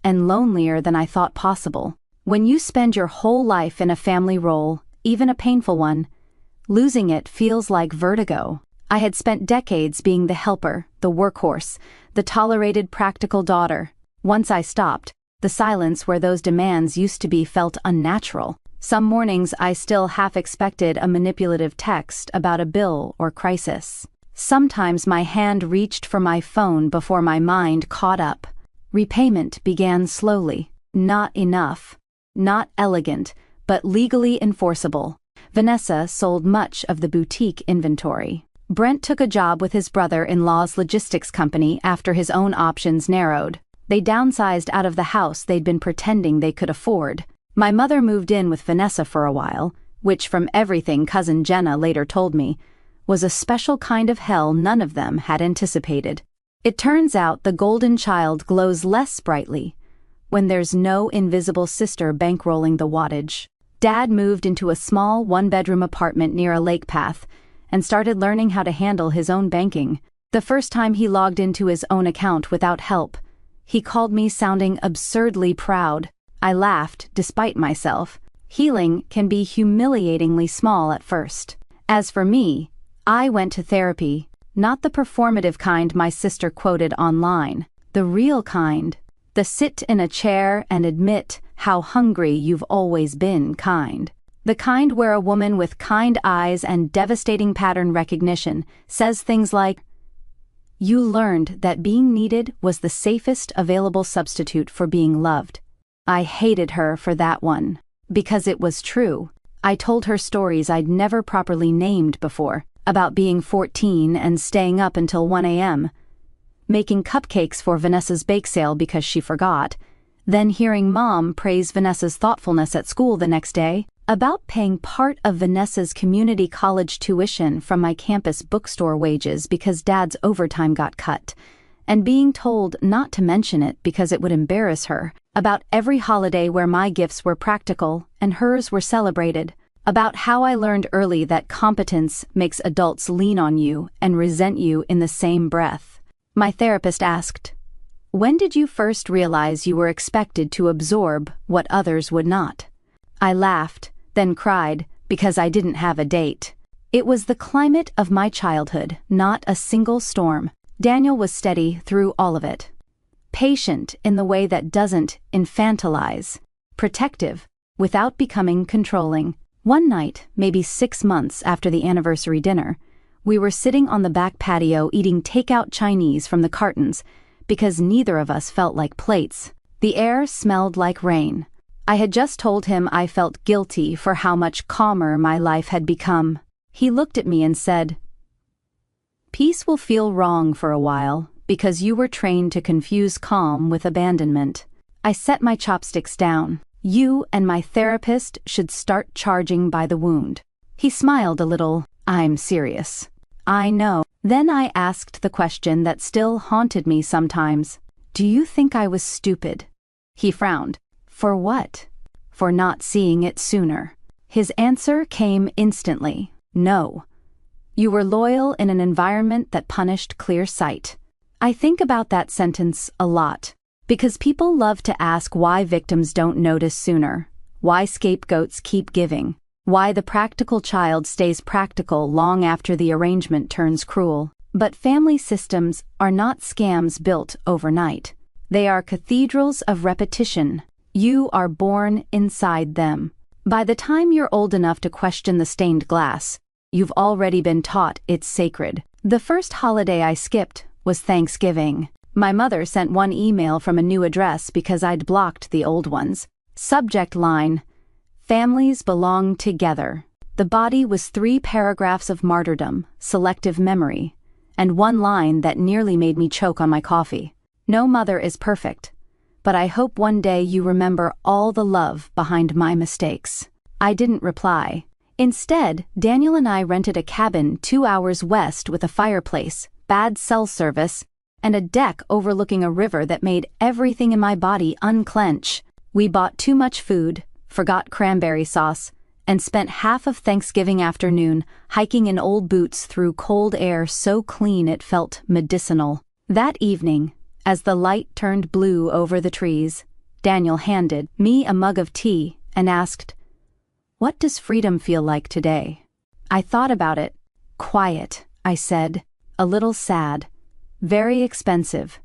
and lonelier than I thought possible. When you spend your whole life in a family role, even a painful one, losing it feels like vertigo. I had spent decades being the helper, the workhorse, the tolerated practical daughter. Once I stopped, the silence where those demands used to be felt unnatural. Some mornings I still half expected a manipulative text about a bill or crisis. Sometimes my hand reached for my phone before my mind caught up. Repayment began slowly. Not enough. Not elegant, but legally enforceable. Vanessa sold much of the boutique inventory. Brent took a job with his brother-in-law's logistics company after his own options narrowed. They downsized out of the house they'd been pretending they could afford. My mother moved in with Vanessa for a while, which from everything cousin Jenna later told me, was a special kind of hell none of them had anticipated. It turns out the golden child glows less brightly when there's no invisible sister bankrolling the wattage. Dad moved into a small one-bedroom apartment near a lake path and started learning how to handle his own banking. The first time he logged into his own account without help, he called me sounding absurdly proud. I laughed, despite myself. Healing can be humiliatingly small at first. As for me, I went to therapy, not the performative kind my sister quoted online, the real kind, the sit in a chair and admit how hungry you've always been kind. The kind where a woman with kind eyes and devastating pattern recognition says things like, "You learned that being needed was the safest available substitute for being loved." I hated her for that one, because it was true. I told her stories I'd never properly named before, about being 14 and staying up until 1 a.m., making cupcakes for Vanessa's bake sale because she forgot, then hearing Mom praise Vanessa's thoughtfulness at school the next day, about paying part of Vanessa's community college tuition from my campus bookstore wages because Dad's overtime got cut, and being told not to mention it because it would embarrass her, about every holiday where my gifts were practical and hers were celebrated, about how I learned early that competence makes adults lean on you and resent you in the same breath. My therapist asked, "When did you first realize you were expected to absorb what others would not?" I laughed, then cried, because I didn't have a date. It was the climate of my childhood, not a single storm. Daniel was steady through all of it. Patient in the way that doesn't infantilize. Protective, without becoming controlling. One night, maybe 6 months after the anniversary dinner, we were sitting on the back patio eating takeout Chinese from the cartons because neither of us felt like plates. The air smelled like rain. I had just told him I felt guilty for how much calmer my life had become. He looked at me and said, Peace will feel wrong for a while, because you were trained to confuse calm with abandonment. I set my chopsticks down. You and my therapist should start charging by the wound. He smiled a little. I'm serious. I know. Then I asked the question that still haunted me sometimes. Do you think I was stupid? He frowned. For what? For not seeing it sooner. His answer came instantly. No. You were loyal in an environment that punished clear sight. I think about that sentence a lot, because people love to ask why victims don't notice sooner, why scapegoats keep giving, why the practical child stays practical long after the arrangement turns cruel. But family systems are not scams built overnight. They are cathedrals of repetition. You are born inside them. By the time you're old enough to question the stained glass, you've already been taught it's sacred. The first holiday I skipped was Thanksgiving. My mother sent one email from a new address because I'd blocked the old ones. Subject line: Families belong together. The body was 3 paragraphs of martyrdom, selective memory, and one line that nearly made me choke on my coffee. No mother is perfect, but I hope one day you remember all the love behind my mistakes. I didn't reply. Instead, Daniel and I rented a cabin 2 hours west with a fireplace, bad cell service, and a deck overlooking a river that made everything in my body unclench. We bought too much food, forgot cranberry sauce, and spent half of Thanksgiving afternoon hiking in old boots through cold air so clean it felt medicinal. That evening, as the light turned blue over the trees, Daniel handed me a mug of tea and asked, "What does freedom feel like today?" I thought about it. Quiet, I said, a little sad. Very expensive.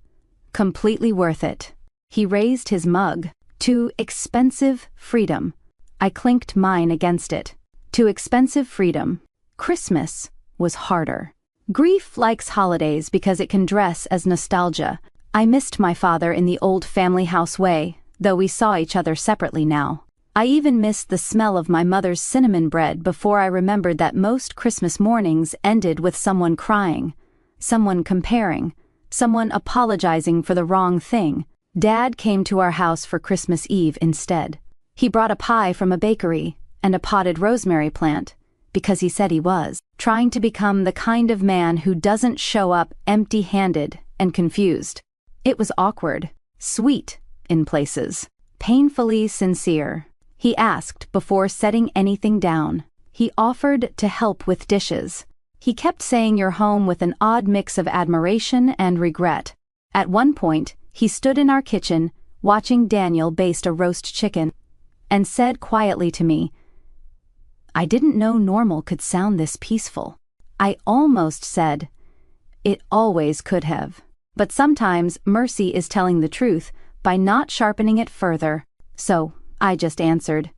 Completely worth it. He raised his mug. Too expensive freedom. I clinked mine against it. Too expensive freedom. Christmas was harder. Grief likes holidays because it can dress as nostalgia. I missed my father in the old family house way, though we saw each other separately now. I even missed the smell of my mother's cinnamon bread before I remembered that most Christmas mornings ended with someone crying, someone comparing, someone apologizing for the wrong thing. Dad came to our house for Christmas Eve instead. He brought a pie from a bakery and a potted rosemary plant, because he said he was trying to become the kind of man who doesn't show up empty-handed and confused. It was awkward, sweet in places, painfully sincere. He asked before setting anything down. He offered to help with dishes. He kept saying you're home with an odd mix of admiration and regret. At one point, he stood in our kitchen, watching Daniel baste a roast chicken, and said quietly to me, "I didn't know normal could sound this peaceful." I almost said, "It always could have." But sometimes mercy is telling the truth by not sharpening it further. So I just answered,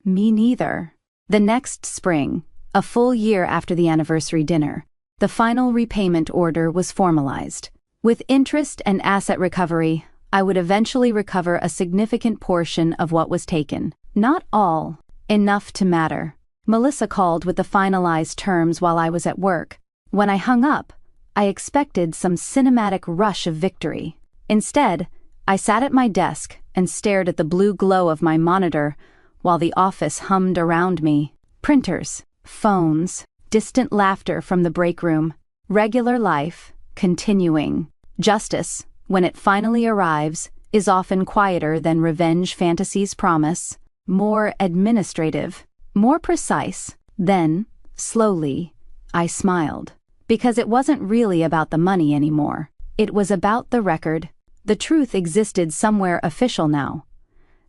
"Me neither." The next spring, a full year after the anniversary dinner, the final repayment order was formalized. With interest and asset recovery, I would eventually recover a significant portion of what was taken. Not all, enough to matter. Melissa called with the finalized terms while I was at work. When I hung up, I expected some cinematic rush of victory. Instead, I sat at my desk and stared at the blue glow of my monitor while the office hummed around me. Printers, phones, distant laughter from the break room. Regular life, continuing. Justice, when it finally arrives, is often quieter than revenge fantasies promise. More administrative, more precise. Then, slowly, I smiled. Because it wasn't really about the money anymore. It was about the record. The truth existed somewhere official now.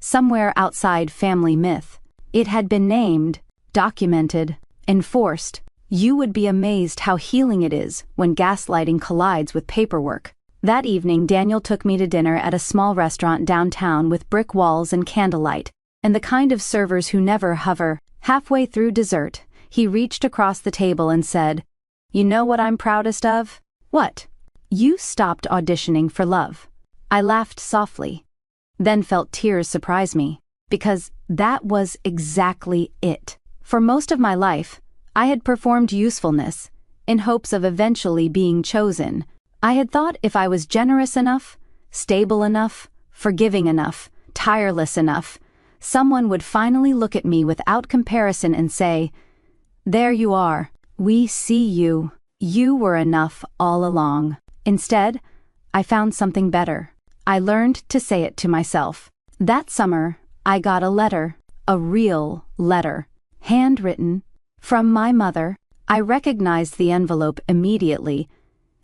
Somewhere outside family myth. It had been named, documented, enforced. You would be amazed how healing it is when gaslighting collides with paperwork. That evening, Daniel took me to dinner at a small restaurant downtown with brick walls and candlelight, and the kind of servers who never hover. Halfway through dessert, he reached across the table and said, "You know what I'm proudest of?" "What?" "You stopped auditioning for love." I laughed softly, then felt tears surprise me, because that was exactly it. For most of my life, I had performed usefulness, in hopes of eventually being chosen. I had thought if I was generous enough, stable enough, forgiving enough, tireless enough, someone would finally look at me without comparison and say, "There you are. We see you. You were enough all along." Instead, I found something better. I learned to say it to myself. That summer, I got a letter, a real letter, handwritten, from my mother. I recognized the envelope immediately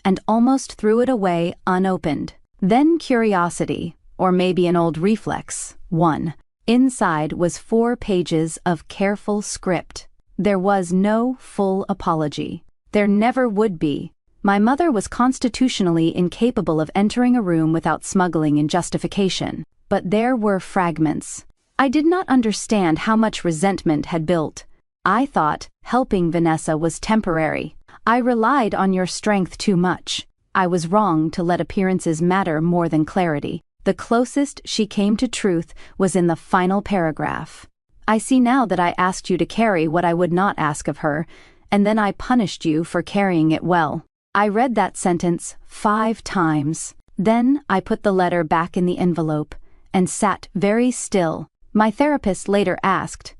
and almost threw it away unopened. Then curiosity, or maybe an old reflex, won. Inside was 4 pages of careful script. There was no full apology. There never would be. My mother was constitutionally incapable of entering a room without smuggling in justification. But there were fragments. I did not understand how much resentment had built. I thought helping Vanessa was temporary. I relied on your strength too much. I was wrong to let appearances matter more than clarity. The closest she came to truth was in the final paragraph. I see now that I asked you to carry what I would not ask of her, and then I punished you for carrying it well. I read that sentence 5 times. Then I put the letter back in the envelope and sat very still. My therapist later asked,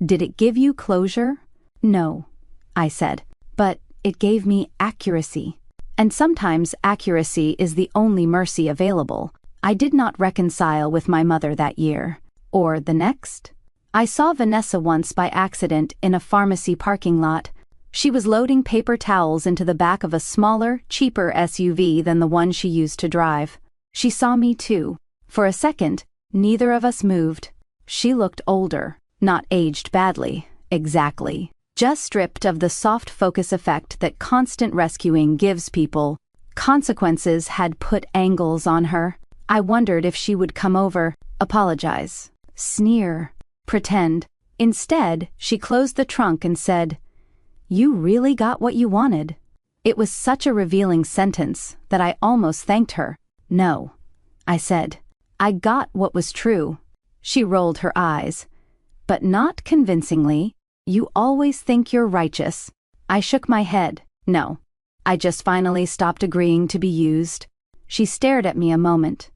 "Did it give you closure?" "No," I said, "but it gave me accuracy." And sometimes accuracy is the only mercy available. I did not reconcile with my mother that year. Or the next. I saw Vanessa once by accident in a pharmacy parking lot. She was loading paper towels into the back of a smaller, cheaper SUV than the one she used to drive. She saw me too. For a second, neither of us moved. She looked older, not aged badly, exactly. Just stripped of the soft focus effect that constant rescuing gives people. Consequences had put angles on her. I wondered if she would come over, apologize, sneer, pretend. Instead, she closed the trunk and said, "You really got what you wanted." It was such a revealing sentence that I almost thanked her. "No," I said. "I got what was true." She rolled her eyes, but not convincingly. "You always think you're righteous." I shook my head. "No. I just finally stopped agreeing to be used." She stared at me a moment,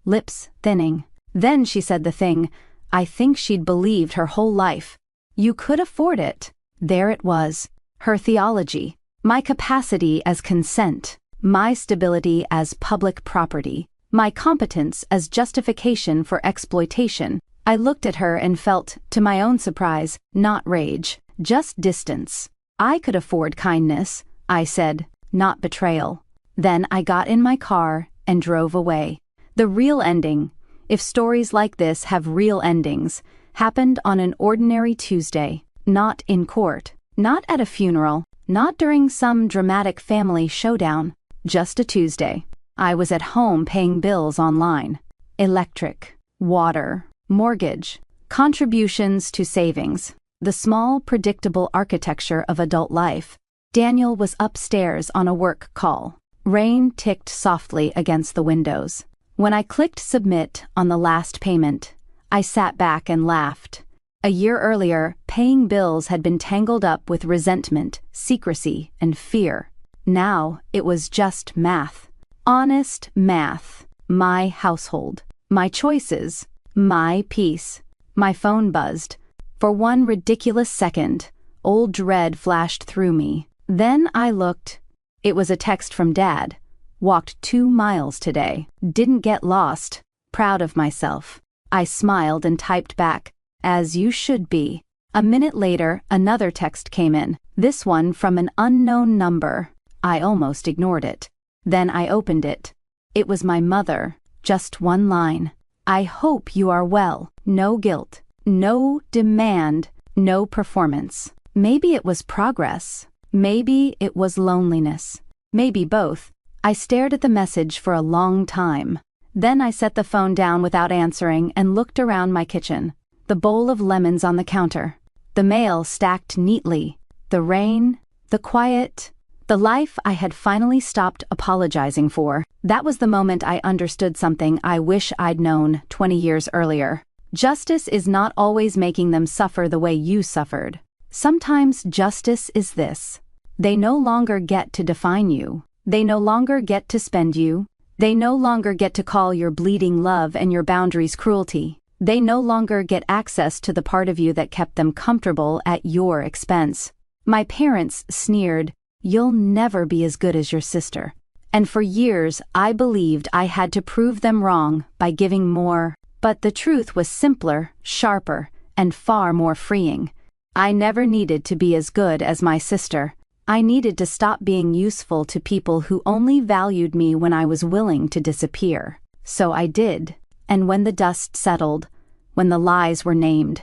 lips thinning. Then she said the thing I think she'd believed her whole life. "You could afford it." There it was. Her theology. My capacity as consent. My stability as public property. My competence as justification for exploitation. I looked at her and felt, to my own surprise, not rage, just distance. I could afford kindness, I said, not betrayal. Then I got in my car and drove away. The real ending, if stories like this have real endings, happened on an ordinary Tuesday, not in court, not at a funeral, not during some dramatic family showdown, just a Tuesday. I was at home paying bills online. Electric, water, mortgage, contributions to savings, the small, predictable architecture of adult life. Daniel was upstairs on a work call. Rain ticked softly against the windows. When I clicked submit on the last payment, I sat back and laughed. A year earlier, paying bills had been tangled up with resentment, secrecy, and fear. Now it was just math. Honest math. My household. My choices. My peace. My phone buzzed. For one ridiculous second, old dread flashed through me. Then I looked. It was a text from Dad. Walked 2 miles today. Didn't get lost. Proud of myself. I smiled and typed back, "As you should be." A minute later, another text came in. This one from an unknown number. I almost ignored it. Then I opened it. It was my mother. Just one line. "I hope you are well. No guilt. No demand. No performance." Maybe it was progress. Maybe it was loneliness. Maybe both. I stared at the message for a long time. Then I set the phone down without answering and looked around my kitchen. The bowl of lemons on the counter. The mail stacked neatly. The rain. The quiet. The life I had finally stopped apologizing for. That was the moment I understood something I wish I'd known 20 years earlier. Justice is not always making them suffer the way you suffered. Sometimes justice is this. They no longer get to define you. They no longer get to spend you. They no longer get to call your bleeding love and your boundaries cruelty. They no longer get access to the part of you that kept them comfortable at your expense. My parents sneered, "You'll never be as good as your sister." And for years I believed I had to prove them wrong by giving more. But the truth was simpler, sharper, and far more freeing. I never needed to be as good as my sister. I needed to stop being useful to people who only valued me when I was willing to disappear. So I did. And when the dust settled, when the lies were named,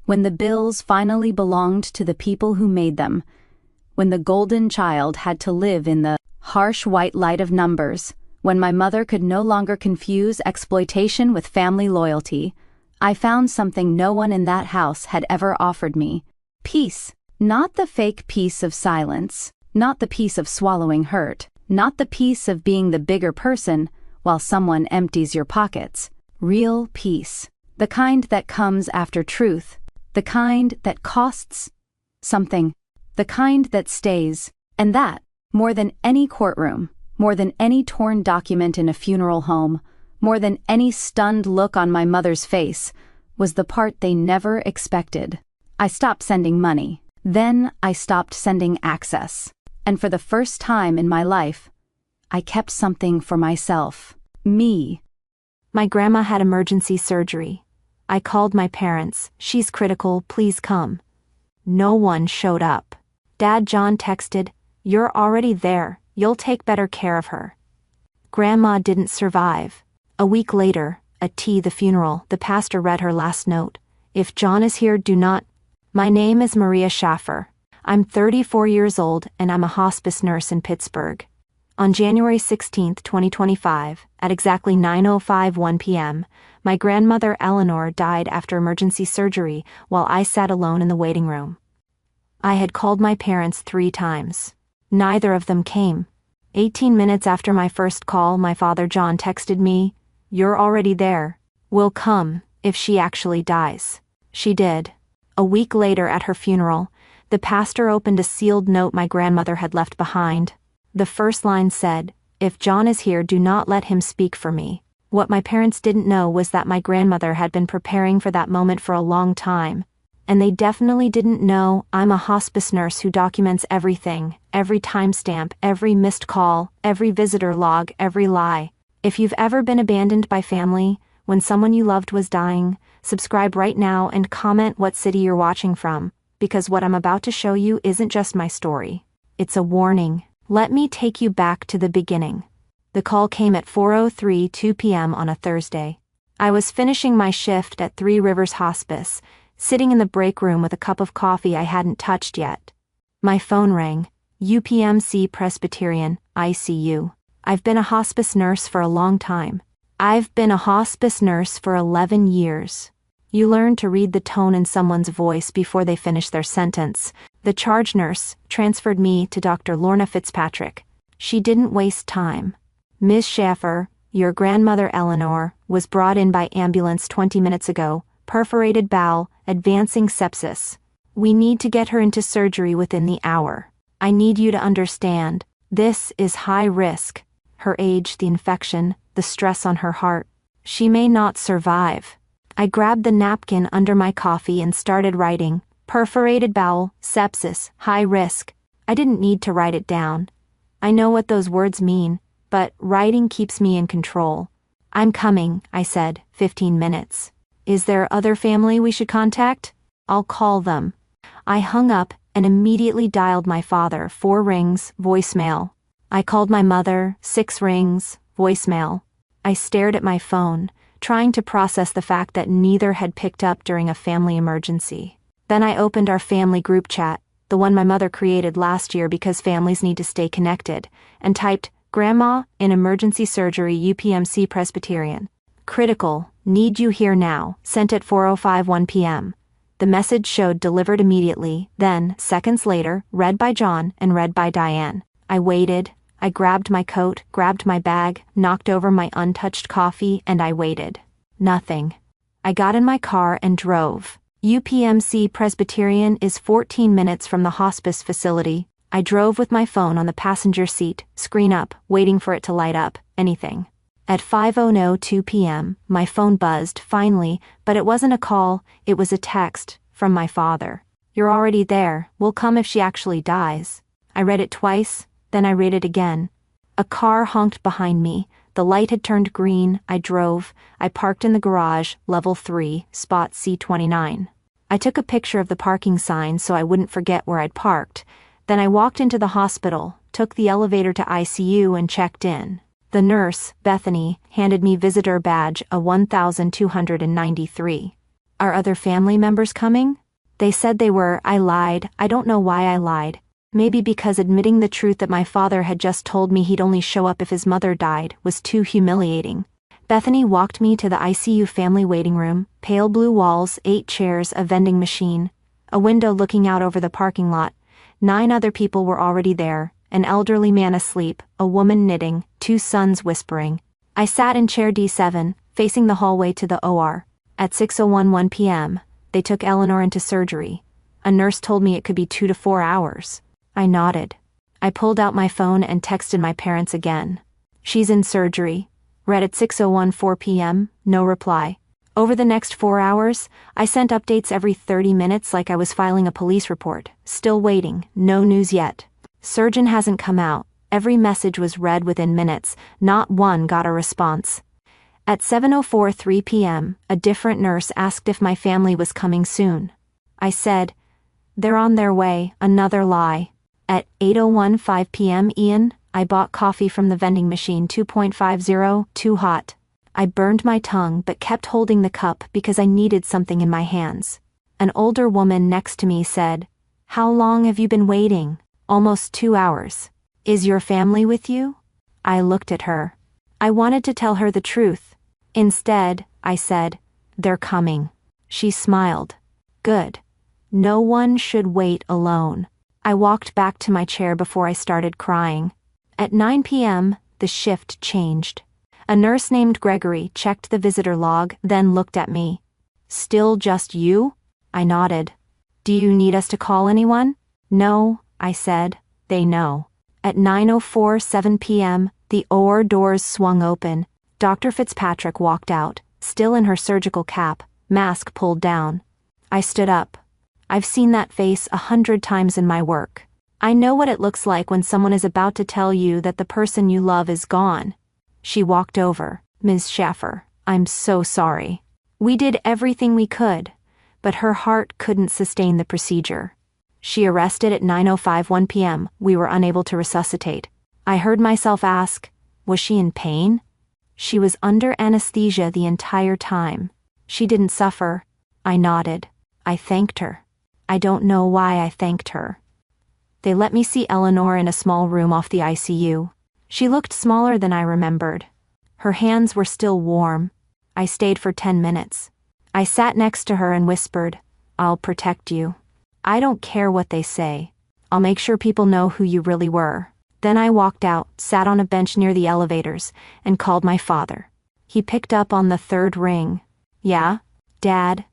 when the bills finally belonged to the people who made them, when the golden child had to live in the harsh white light of numbers, when my mother could no longer confuse exploitation with family loyalty, I found something no one in that house had ever offered me: peace. Not the fake peace of silence, not the peace of swallowing hurt, not the peace of being the bigger person while someone empties your pockets. Real peace. The kind that comes after truth, the kind that costs something, the kind that stays, and that, more than any courtroom, more than any torn document in a funeral home, more than any stunned look on my mother's face, was the part they never expected. I stopped sending money. Then I stopped sending access. And for the first time in my life, I kept something for myself. Me. My grandma had emergency surgery. I called my parents. "She's critical, please come." No one showed up. Dad John texted, "You're already there, you'll take better care of her." Grandma didn't survive. A week later, at the funeral, the pastor read her last note. "If John is here, do not..." My name is Maria Schaffer. I'm 34 years old and I'm a hospice nurse in Pittsburgh. On January 16, 2025, at exactly 9:05 p.m., my grandmother Eleanor died after emergency surgery while I sat alone in the waiting room. I had called my parents 3 times. Neither of them came. 18 minutes after my first call, my father John texted me, "You're already there. We'll come, if she actually dies." She did. A week later at her funeral, the pastor opened a sealed note my grandmother had left behind. The first line said, "If John is here, do not let him speak for me." What my parents didn't know was that my grandmother had been preparing for that moment for a long time. And they definitely didn't know I'm a hospice nurse who documents everything, every timestamp, every missed call, every visitor log, every lie. If you've ever been abandoned by family, when someone you loved was dying, subscribe right now and comment what city you're watching from, because what I'm about to show you isn't just my story. It's a warning. Let me take you back to the beginning. The call came at 4:02 p.m. on a Thursday. I was finishing my shift at Three Rivers Hospice, sitting in the break room with a cup of coffee I hadn't touched yet. My phone rang. UPMC Presbyterian, ICU. I've been a hospice nurse for a long time. I've been a hospice nurse for 11 years. You learn to read the tone in someone's voice before they finish their sentence. The charge nurse transferred me to Dr. Lorna Fitzpatrick. She didn't waste time. "Ms. Schaffer, your grandmother Eleanor was brought in by ambulance 20 minutes ago, perforated bowel, advancing sepsis. We need to get her into surgery within the hour. I need you to understand, this is high risk. Her age, the infection, the stress on her heart. She may not survive." I grabbed the napkin under my coffee and started writing, "Perforated bowel, sepsis, high risk." I didn't need to write it down. I know what those words mean, but writing keeps me in control. "I'm coming," I said, 15 minutes. "Is there other family we should contact?" "I'll call them." I hung up and immediately dialed my father, 4 rings, voicemail. I called my mother, 6 rings, voicemail. I stared at my phone, trying to process the fact that neither had picked up during a family emergency. Then I opened our family group chat, the one my mother created last year because families need to stay connected, and typed, "Grandma, in emergency surgery, UPMC Presbyterian. Critical, need you here now," sent at 4:05 p.m. The message showed delivered immediately, then, seconds later, read by John and read by Diane. I waited. I grabbed my coat, grabbed my bag, knocked over my untouched coffee, and I waited. Nothing. I got in my car and drove. UPMC Presbyterian is 14 minutes from the hospice facility. I drove with my phone on the passenger seat, screen up, waiting for it to light up, anything. At 5:02 p.m., my phone buzzed, finally, but it wasn't a call, it was a text, from my father. "You're already there, we'll come if she actually dies." I read it twice, then I read it again. A car honked behind me, the light had turned green, I drove, I parked in the garage, level 3, spot C29. I took a picture of the parking sign so I wouldn't forget where I'd parked, then I walked into the hospital, took the elevator to ICU and checked in. The nurse, Bethany, handed me visitor badge, a 1293. "Are other family members coming?" They said they were. I lied. I don't know why I lied. Maybe because admitting the truth that my father had just told me he'd only show up if his mother died was too humiliating. Bethany walked me to the ICU family waiting room, pale blue walls, 8 chairs, a vending machine, a window looking out over the parking lot. 9 other people were already there, an elderly man asleep, a woman knitting, 2 sons whispering. I sat in chair D7, facing the hallway to the OR. At 6:01 p.m., they took Eleanor into surgery. A nurse told me it could be 2 to 4 hours. I nodded. I pulled out my phone and texted my parents again. "She's in surgery." Read at 6:04 p.m., no reply. Over the next 4 hours, I sent updates every 30 minutes like I was filing a police report. Still waiting, no news yet. "Surgeon hasn't come out." Every message was read within minutes, not one got a response. At 7:03 p.m., a different nurse asked if my family was coming soon. I said, "They're on their way," another lie. At 8:15 p.m. Ian, I bought coffee from the vending machine, 2.50, too hot. I burned my tongue but kept holding the cup because I needed something in my hands. An older woman next to me said, "How long have you been waiting?" "Almost 2 hours. Is your family with you?" I looked at her. I wanted to tell her the truth. Instead, I said, "They're coming." She smiled. "Good. No one should wait alone." I walked back to my chair before I started crying. At 9 p.m., the shift changed. A nurse named Gregory checked the visitor log, then looked at me. "Still just you?" I nodded. "Do you need us to call anyone?" "No," I said. "They know." At 9:07 p.m., the OR doors swung open. Dr. Fitzpatrick walked out, still in her surgical cap, mask pulled down. I stood up. I've seen that face 100 times in my work. I know what it looks like when someone is about to tell you that the person you love is gone. She walked over. "Ms. Schaffer, I'm so sorry. We did everything we could, but her heart couldn't sustain the procedure." She arrested at 9:01 p.m. We were unable to resuscitate. I heard myself ask, was she in pain? She was under anesthesia the entire time. She didn't suffer. I nodded. I thanked her. I don't know why I thanked her. They let me see Eleanor in a small room off the ICU. She looked smaller than I remembered. Her hands were still warm. I stayed for 10 minutes. I sat next to her and whispered, "I'll protect you. I don't care what they say. I'll make sure people know who you really were." Then I walked out, sat on a bench near the elevators, and called my father. He picked up on the 3rd ring. "Yeah, Dad?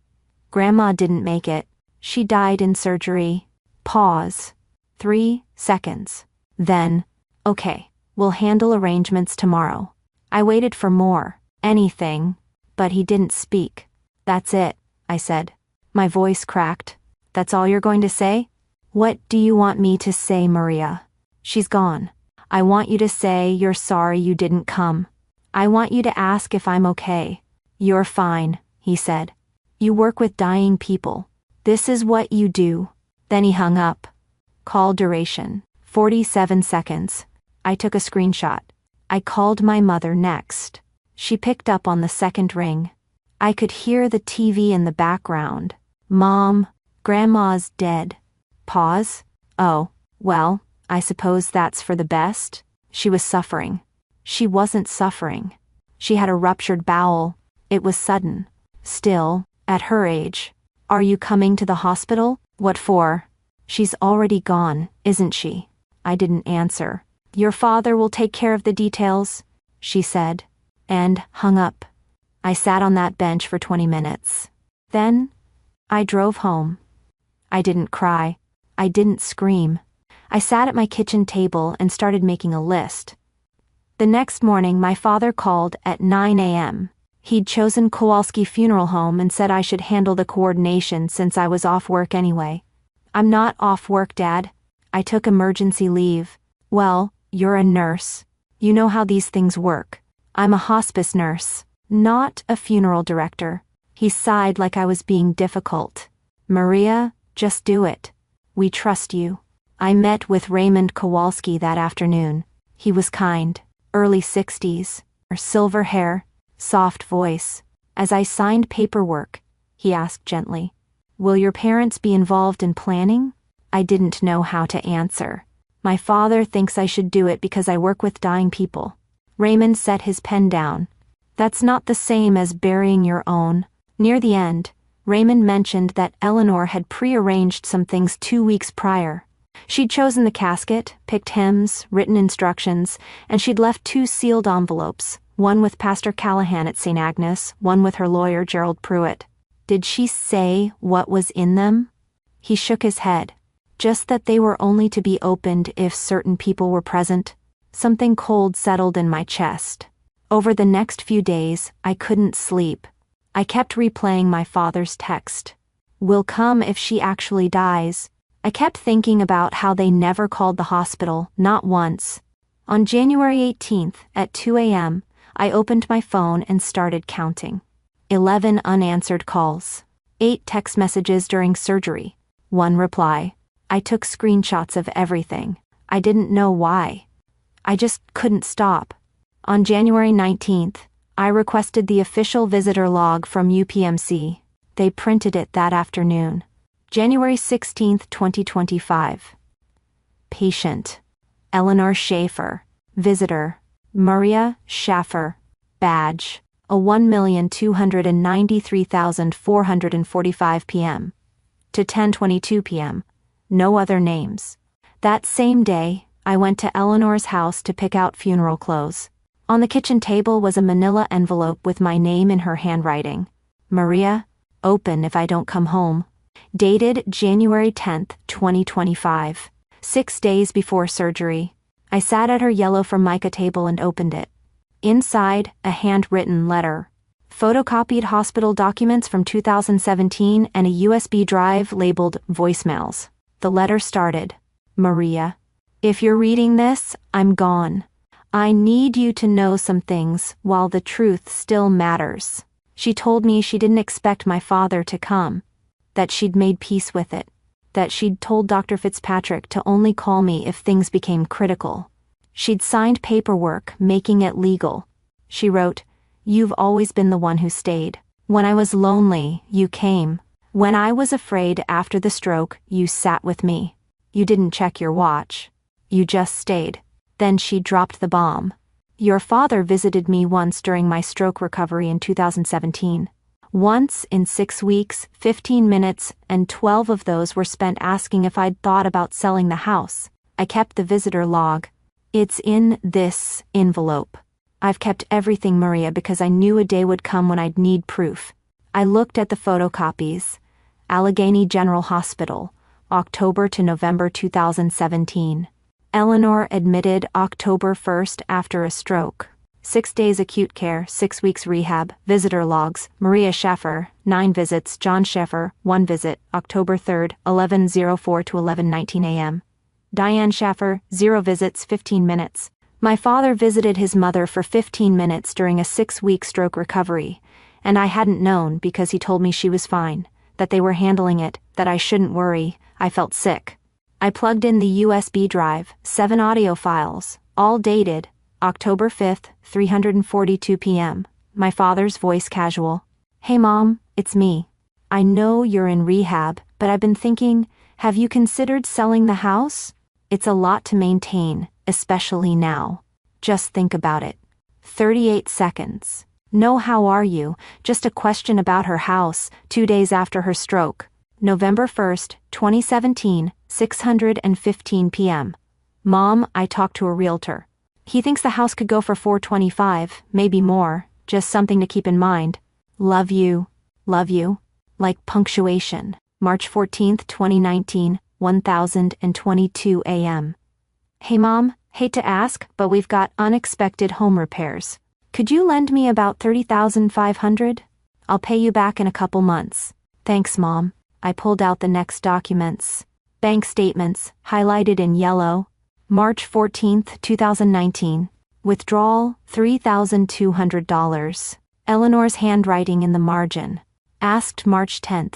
Grandma didn't make it. She died in surgery." Pause. 3 seconds. Then, "Okay, we'll handle arrangements tomorrow." I waited for more. Anything. But he didn't speak. "That's it," I said. My voice cracked. "That's all you're going to say?" "What do you want me to say, Maria? She's gone. I want you to say you're sorry you didn't come. I want you to ask if I'm okay." "You're fine," he said. "You work with dying people. This is what you do." Then he hung up. Call duration, 47 seconds. I took a screenshot. I called my mother next. She picked up on the 2nd ring. I could hear the TV in the background. "Mom, Grandma's dead." Pause. "Oh, well, I suppose that's for the best." She was suffering. She wasn't suffering. She had a ruptured bowel. It was sudden. Still, at her age. "Are you coming to the hospital?" "What for?" "She's already gone, isn't she?" I didn't answer. "Your father will take care of the details," she said, and hung up. I sat on that bench for 20 minutes. Then, I drove home. I didn't cry. I didn't scream. I sat at my kitchen table and started making a list. The next morning, my father called at 9 a.m. He'd chosen Kowalski Funeral Home and said I should handle the coordination since I was off work anyway. I'm not off work, Dad. I took emergency leave. Well, you're a nurse. You know how these things work. I'm a hospice nurse, not a funeral director. He sighed like I was being difficult. Maria, just do it. We trust you. I met with Raymond Kowalski that afternoon. He was kind, early 60s, silver hair, soft voice. As I signed paperwork, he asked gently, "Will your parents be involved in planning?" I didn't know how to answer. My father thinks I should do it because I work with dying people. Raymond set his pen down. That's not the same as burying your own. Near the end, Raymond mentioned that Eleanor had prearranged some things 2 weeks prior. She'd chosen the casket, picked hymns, written instructions, and she'd left 2 sealed envelopes, one with Pastor Callahan at St. Agnes, one with her lawyer Gerald Pruitt. Did she say what was in them? He shook his head. Just that they were only to be opened if certain people were present. Something cold settled in my chest. Over the next few days, I couldn't sleep. I kept replaying my father's text. "Will come if she actually dies." I kept thinking about how they never called the hospital, not once. On January 18th, at 2 a.m., I opened my phone and started counting. 11 unanswered calls. 8 text messages during surgery. 1 reply. I took screenshots of everything. I didn't know why. I just couldn't stop. On January 19th, I requested the official visitor log from UPMC. They printed it that afternoon. January 16th, 2025. Patient: Eleanor Schaefer. Visitor: Maria Schaffer. Badge: a 1,293,445 p.m. to 10:22 p.m. No other names. That same day, I went to Eleanor's house to pick out funeral clothes. On the kitchen table was a manila envelope with my name in her handwriting. Maria, open if I don't come home. Dated January 10th, 2025. 6 days before surgery. I sat at her yellow Formica table and opened it. Inside, a handwritten letter. Photocopied hospital documents from 2017 and a USB drive labeled voicemails. The letter started, "Maria, if you're reading this, I'm gone. I need you to know some things while the truth still matters." She told me she didn't expect my father to come, that she'd made peace with it, that she'd told Dr. Fitzpatrick to only call me if things became critical. She'd signed paperwork making it legal. She wrote, "You've always been the one who stayed. When I was lonely, you came. When I was afraid after the stroke, you sat with me. You didn't check your watch. You just stayed." Then she dropped the bomb. "Your father visited me once during my stroke recovery in 2017. Once in 6 weeks, 15 minutes, and 12 of those were spent asking if I'd thought about selling the house. I kept the visitor log. It's in this envelope. I've kept everything, Maria, because I knew a day would come when I'd need proof." I looked at the photocopies. Allegheny General Hospital, October to November 2017. Eleanor admitted October 1st after a stroke. 6 days acute care, 6 weeks rehab. Visitor logs: Maria Schaffer, 9 visits. John Schaffer, 1 visit, October 3rd, 11:04 to 11:19 a.m. Diane Schaffer, 0 visits, 15 minutes. My father visited his mother for 15 minutes during a 6-week stroke recovery, and I hadn't known because he told me she was fine, that they were handling it, that I shouldn't worry. I felt sick. I plugged in the USB drive, 7 audio files, all dated October 5th, 3:42 p.m. My father's voice casual. "Hey Mom, it's me. I know you're in rehab, but I've been thinking, have you considered selling the house? It's a lot to maintain, especially now. Just think about it." 38 seconds. "No, how are you? Just a question about her house, 2 days after her stroke. November 1st, 2017, 6:15 p.m. Mom, I talked to a realtor. He thinks the house could go for $425, maybe more, just something to keep in mind. Love you. Love you." Like punctuation. March 14th, 2019, 1022 a.m. Hey Mom, hate to ask, but we've got unexpected home repairs. Could you lend me about $30,500? I'll pay you back in a couple months. Thanks, Mom. I pulled out the next documents. Bank statements, highlighted in yellow. March 14, 2019. Withdrawal, $3,200. Eleanor's handwriting in the margin. Asked March 10th.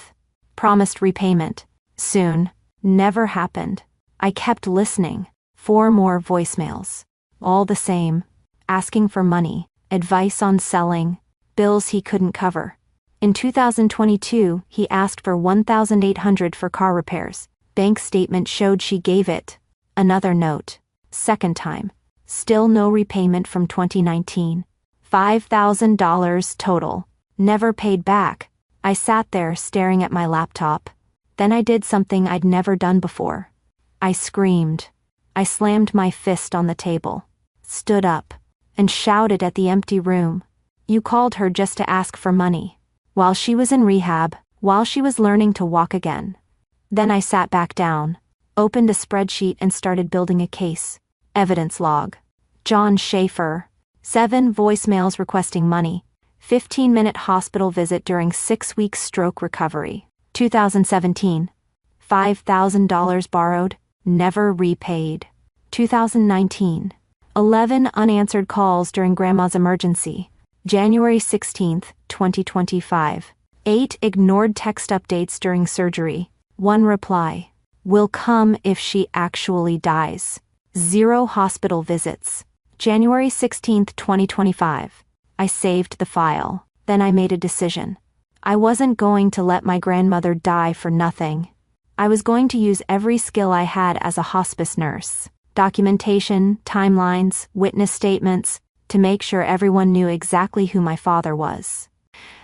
Promised repayment. Soon. Never happened. I kept listening. 4 more voicemails. All the same. Asking for money, advice on selling, bills he couldn't cover. In 2022, he asked for $1,800 for car repairs. Bank statement showed she gave it. Another note. Second time. Still no repayment from 2019. $5,000 total. Never paid back. I sat there staring at my laptop. Then I did something I'd never done before. I screamed. I slammed my fist on the table, stood up, and shouted at the empty room. You called her just to ask for money. While she was in rehab, while she was learning to walk again. Then I sat back down, opened a spreadsheet and started building a case. Evidence log. John Schaefer. 7 voicemails requesting money. 15-minute hospital visit during 6-week stroke recovery. 2017. $5,000 borrowed, never repaid. 2019. 11 unanswered calls during Grandma's emergency. January 16, 2025. 8 ignored text updates during surgery. 1 reply. Will come if she actually dies. 0 hospital visits. January 16, 2025. I saved the file. Then I made a decision. I wasn't going to let my grandmother die for nothing. I was going to use every skill I had as a hospice nurse. Documentation, timelines, witness statements, to make sure everyone knew exactly who my father was.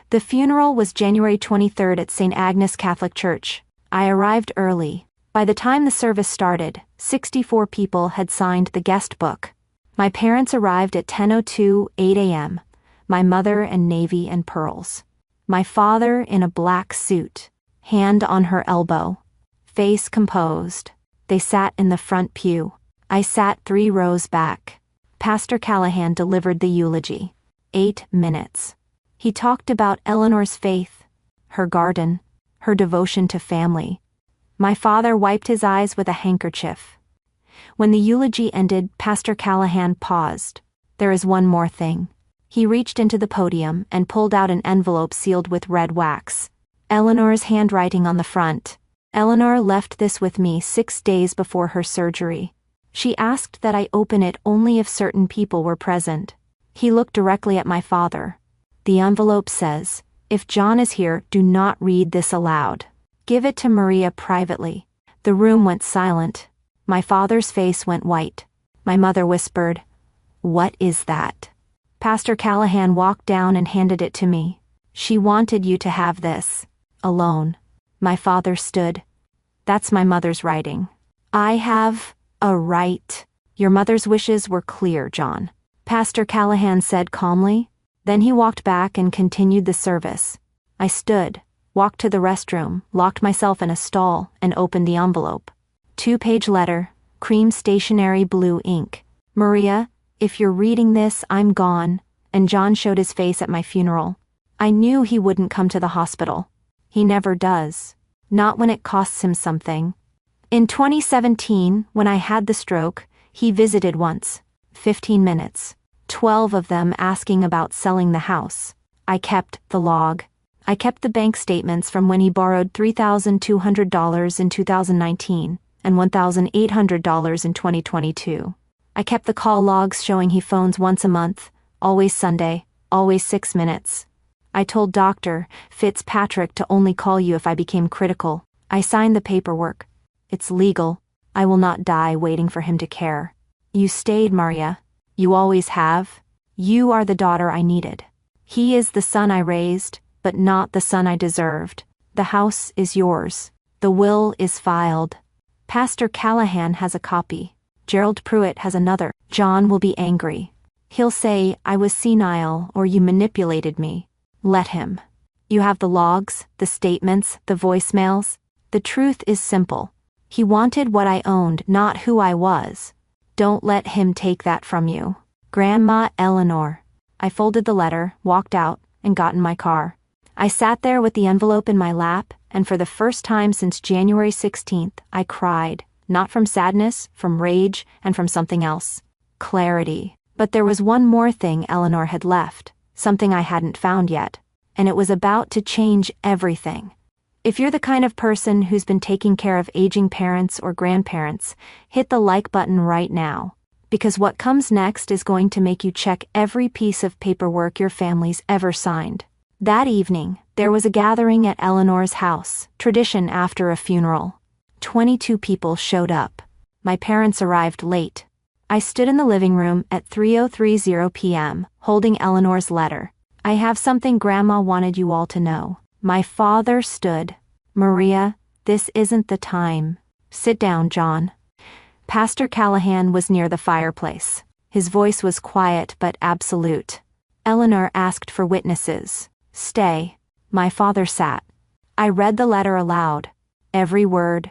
The funeral was January 23rd at St. Agnes Catholic Church. I arrived early. By the time the service started, 64 people had signed the guest book. My parents arrived at 10:08 a.m., my mother in navy and pearls. My father in a black suit, hand on her elbow, face composed. They sat in the front pew. I sat 3 rows back. Pastor Callahan delivered the eulogy. 8 minutes. He talked about Eleanor's faith, her garden, her devotion to family. My father wiped his eyes with a handkerchief. When the eulogy ended, Pastor Callahan paused. There is one more thing. He reached into the podium and pulled out an envelope sealed with red wax. Eleanor's handwriting on the front. Eleanor left this with me 6 days before her surgery. She asked that I open it only if certain people were present. He looked directly at my father. The envelope says, "If John is here, do not read this aloud. Give it to Maria privately." The room went silent. My father's face went white. My mother whispered, "What is that?" Pastor Callahan walked down and handed it to me. "She wanted you to have this. Alone." My father stood. "That's my mother's writing. I have a right." "Your mother's wishes were clear, John," Pastor Callahan said calmly. Then he walked back and continued the service. I stood, walked to the restroom, locked myself in a stall, and opened the envelope. 2-page letter, cream stationery blue ink. "Maria, if you're reading this, I'm gone," and John showed his face at my funeral. I knew he wouldn't come to the hospital. He never does. Not when it costs him something. In 2017, when I had the stroke, he visited once. 15 minutes. 12 of them asking about selling the house. I kept the log. I kept the bank statements from when he borrowed $3,200 in 2019 and $1,800 in 2022. I kept the call logs showing he phones once a month, always Sunday, always 6 minutes. I told Dr. Fitzpatrick to only call you if I became critical. I signed the paperwork. It's legal. I will not die waiting for him to care. You stayed, Maria. You always have. You are the daughter I needed. He is the son I raised, but not the son I deserved. The house is yours. The will is filed. Pastor Callahan has a copy. Gerald Pruitt has another. John will be angry. He'll say, I was senile or you manipulated me. Let him. You have the logs, the statements, the voicemails. The truth is simple. He wanted what I owned, not who I was. Don't let him take that from you. Grandma Eleanor. I folded the letter, walked out, and got in my car. I sat there with the envelope in my lap, and for the first time since January 16th, I cried. Not from sadness, from rage, and from something else. Clarity. But there was one more thing Eleanor had left, something I hadn't found yet, and it was about to change everything. If you're the kind of person who's been taking care of aging parents or grandparents, hit the like button right now, because what comes next is going to make you check every piece of paperwork your family's ever signed. That evening, there was a gathering at Eleanor's house, tradition after a funeral. 22 people showed up. My parents arrived late. I stood in the living room at 3:30 p.m., holding Eleanor's letter. I have something Grandma wanted you all to know. My father stood. Maria, this isn't the time. Sit down, John. Pastor Callahan was near the fireplace. His voice was quiet but absolute. Eleanor asked for witnesses. Stay. My father sat. I read the letter aloud. Every word.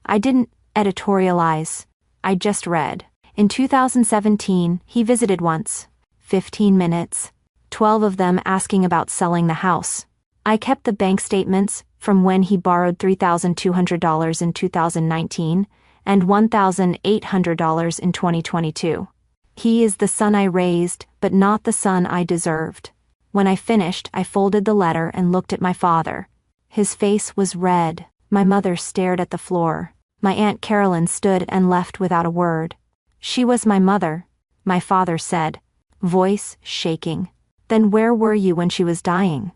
I didn't editorialize. I just read. In 2017, he visited once. 15 minutes. 12 of them asking about selling the house. I kept the bank statements from when he borrowed $3,200 in 2019 and $1,800 in 2022. He is the son I raised, but not the son I deserved. When I finished, I folded the letter and looked at my father. His face was red. My mother stared at the floor. My Aunt Carolyn stood and left without a word. She was my mother, my father said, voice shaking. Then where were you when she was dying?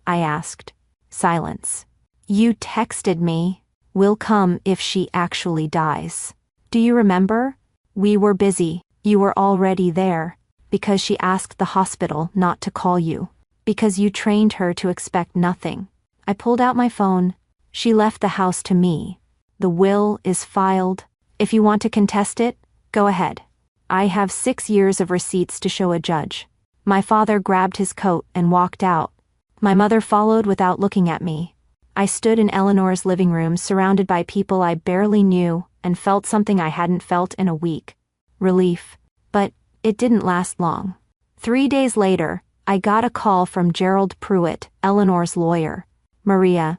I asked. Silence. You texted me. We'll come if she actually dies. Do you remember? We were busy. You were already there. Because she asked the hospital not to call you. Because you trained her to expect nothing. I pulled out my phone. She left the house to me. The will is filed. If you want to contest it, go ahead. I have 6 years of receipts to show a judge. My father grabbed his coat and walked out. My mother followed without looking at me. I stood in Eleanor's living room surrounded by people I barely knew and felt something I hadn't felt in a week. Relief. But it didn't last long. 3 days later, I got a call from Gerald Pruitt, Eleanor's lawyer. Maria,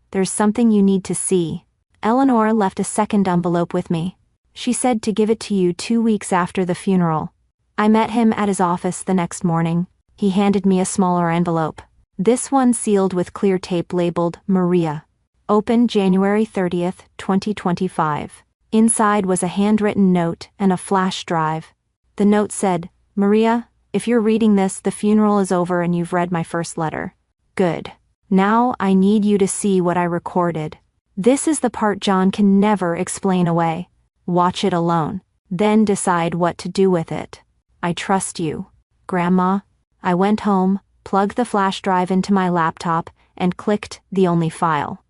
there's something you need to see. Eleanor left a second envelope with me. She said to give it to you 2 weeks after the funeral. I met him at his office the next morning. He handed me a smaller envelope. This one sealed with clear tape labeled Maria. Open January 30th, 2025. Inside was a handwritten note and a flash drive. The note said, Maria, if you're reading this, the funeral is over and you've read my first letter. Good. Now I need you to see what I recorded. This is the part John can never explain away. Watch it alone. Then decide what to do with it. I trust you, Grandma. I went home, plugged the flash drive into my laptop, and clicked the only file.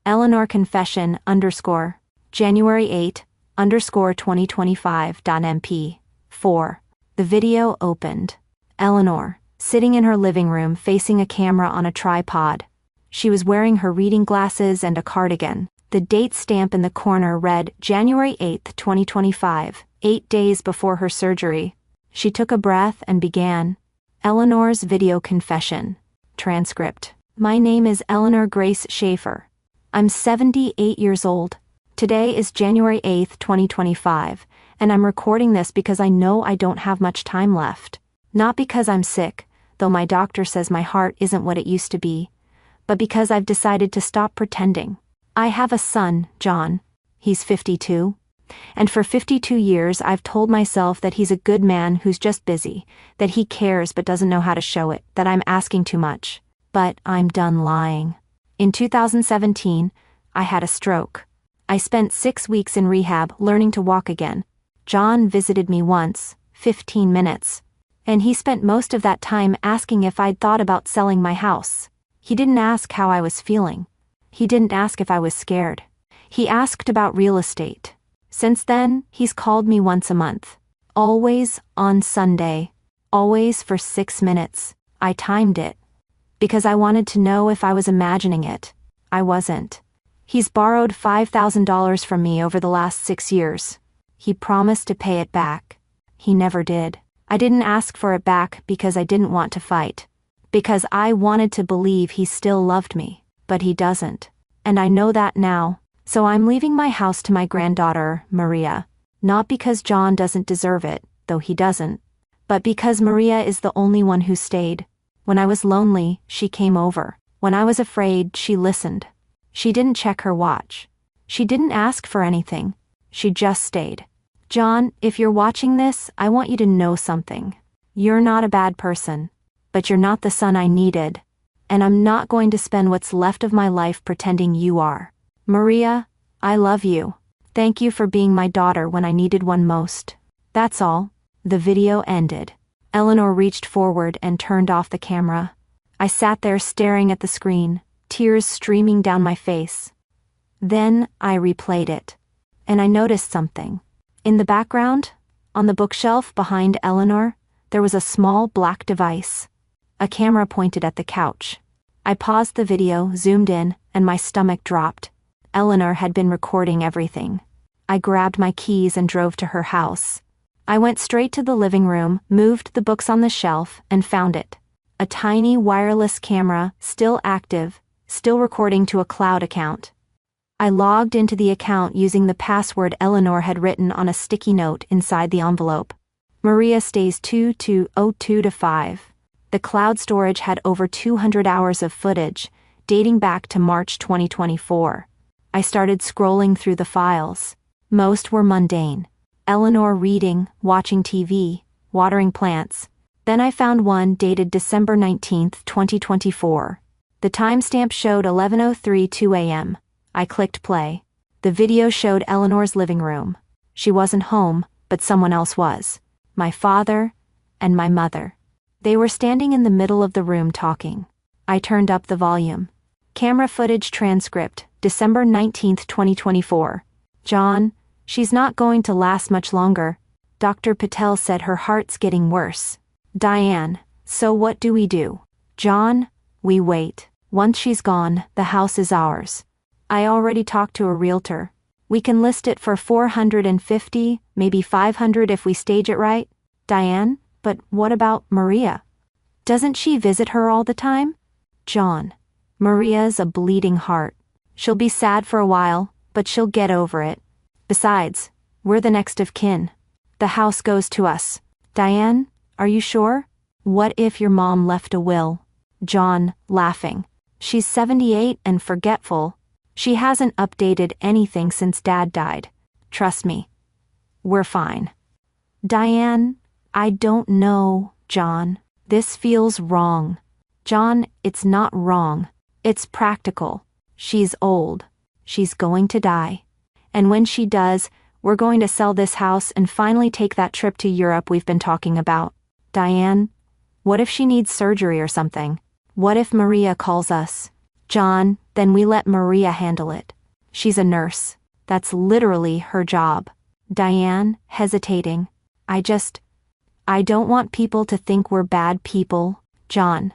Eleanor Confession _ January 8 _ 2025.mp 4. The video opened. Eleanor, sitting in her living room facing a camera on a tripod. She was wearing her reading glasses and a cardigan. The date stamp in the corner read January 8, 2025, 8 days before her surgery. She took a breath and began. Eleanor's video confession. Transcript. My name is Eleanor Grace Schaefer. I'm 78 years old. Today is January 8, 2025, and I'm recording this because I know I don't have much time left. Not because I'm sick, though my doctor says my heart isn't what it used to be, but because I've decided to stop pretending. I have a son, John. He's 52. And for 52 years I've told myself that he's a good man who's just busy, that he cares but doesn't know how to show it, that I'm asking too much. But I'm done lying. In 2017, I had a stroke. I spent 6 weeks in rehab learning to walk again. John visited me once, 15 minutes. And he spent most of that time asking if I'd thought about selling my house. He didn't ask how I was feeling. He didn't ask if I was scared. He asked about real estate. Since then, he's called me once a month. Always on Sunday. Always for 6 minutes. I timed it. Because I wanted to know if I was imagining it. I wasn't. He's borrowed $5,000 from me over the last 6 years. He promised to pay it back. He never did. I didn't ask for it back because I didn't want to fight. Because I wanted to believe he still loved me, but he doesn't. And I know that now, so I'm leaving my house to my granddaughter, Maria. Not because John doesn't deserve it, though he doesn't, but because Maria is the only one who stayed. When I was lonely, she came over. When I was afraid, she listened. She didn't check her watch. She didn't ask for anything. She just stayed. John, if you're watching this, I want you to know something. You're not a bad person, but you're not the son I needed, and I'm not going to spend what's left of my life pretending you are. Maria, I love you. Thank you for being my daughter when I needed one most. That's all. The video ended. Eleanor reached forward and turned off the camera. I sat there staring at the screen, tears streaming down my face. Then I replayed it. And I noticed something. In the background, on the bookshelf behind Eleanor, there was a small black device. A camera pointed at the couch. I paused the video, zoomed in, and my stomach dropped. Eleanor had been recording everything. I grabbed my keys and drove to her house. I went straight to the living room, moved the books on the shelf, and found it. A tiny wireless camera, still active, still recording to a cloud account. I logged into the account using the password Eleanor had written on a sticky note inside the envelope. Maria stays 2202-5. The cloud storage had over 200 hours of footage, dating back to March 2024. I started scrolling through the files. Most were mundane. Eleanor reading, watching TV, watering plants. Then I found one dated December 19, 2024. The timestamp showed 11:03 a.m. I clicked play. The video showed Eleanor's living room. She wasn't home, but someone else was. My father and my mother. They were standing in the middle of the room talking. I turned up the volume. Camera footage transcript, December 19, 2024. John, she's not going to last much longer. Dr. Patel said her heart's getting worse. Diane, so what do we do? John, we wait. Once she's gone, the house is ours. I already talked to a realtor. We can list it for $450, maybe $500 if we stage it right. Diane, but what about Maria? Doesn't she visit her all the time? John, Maria's a bleeding heart. She'll be sad for a while, but she'll get over it. Besides, we're the next of kin. The house goes to us. Diane, are you sure? What if your mom left a will? John, laughing. She's 78 and forgetful. She hasn't updated anything since Dad died. Trust me. We're fine. Diane, I don't know, John. This feels wrong. John, it's not wrong. It's practical. She's old. She's going to die. And when she does, we're going to sell this house and finally take that trip to Europe we've been talking about. Diane, what if she needs surgery or something? What if Maria calls us? John, then we let Maria handle it. She's a nurse. That's literally her job. Diane, hesitating. I don't want people to think we're bad people. John.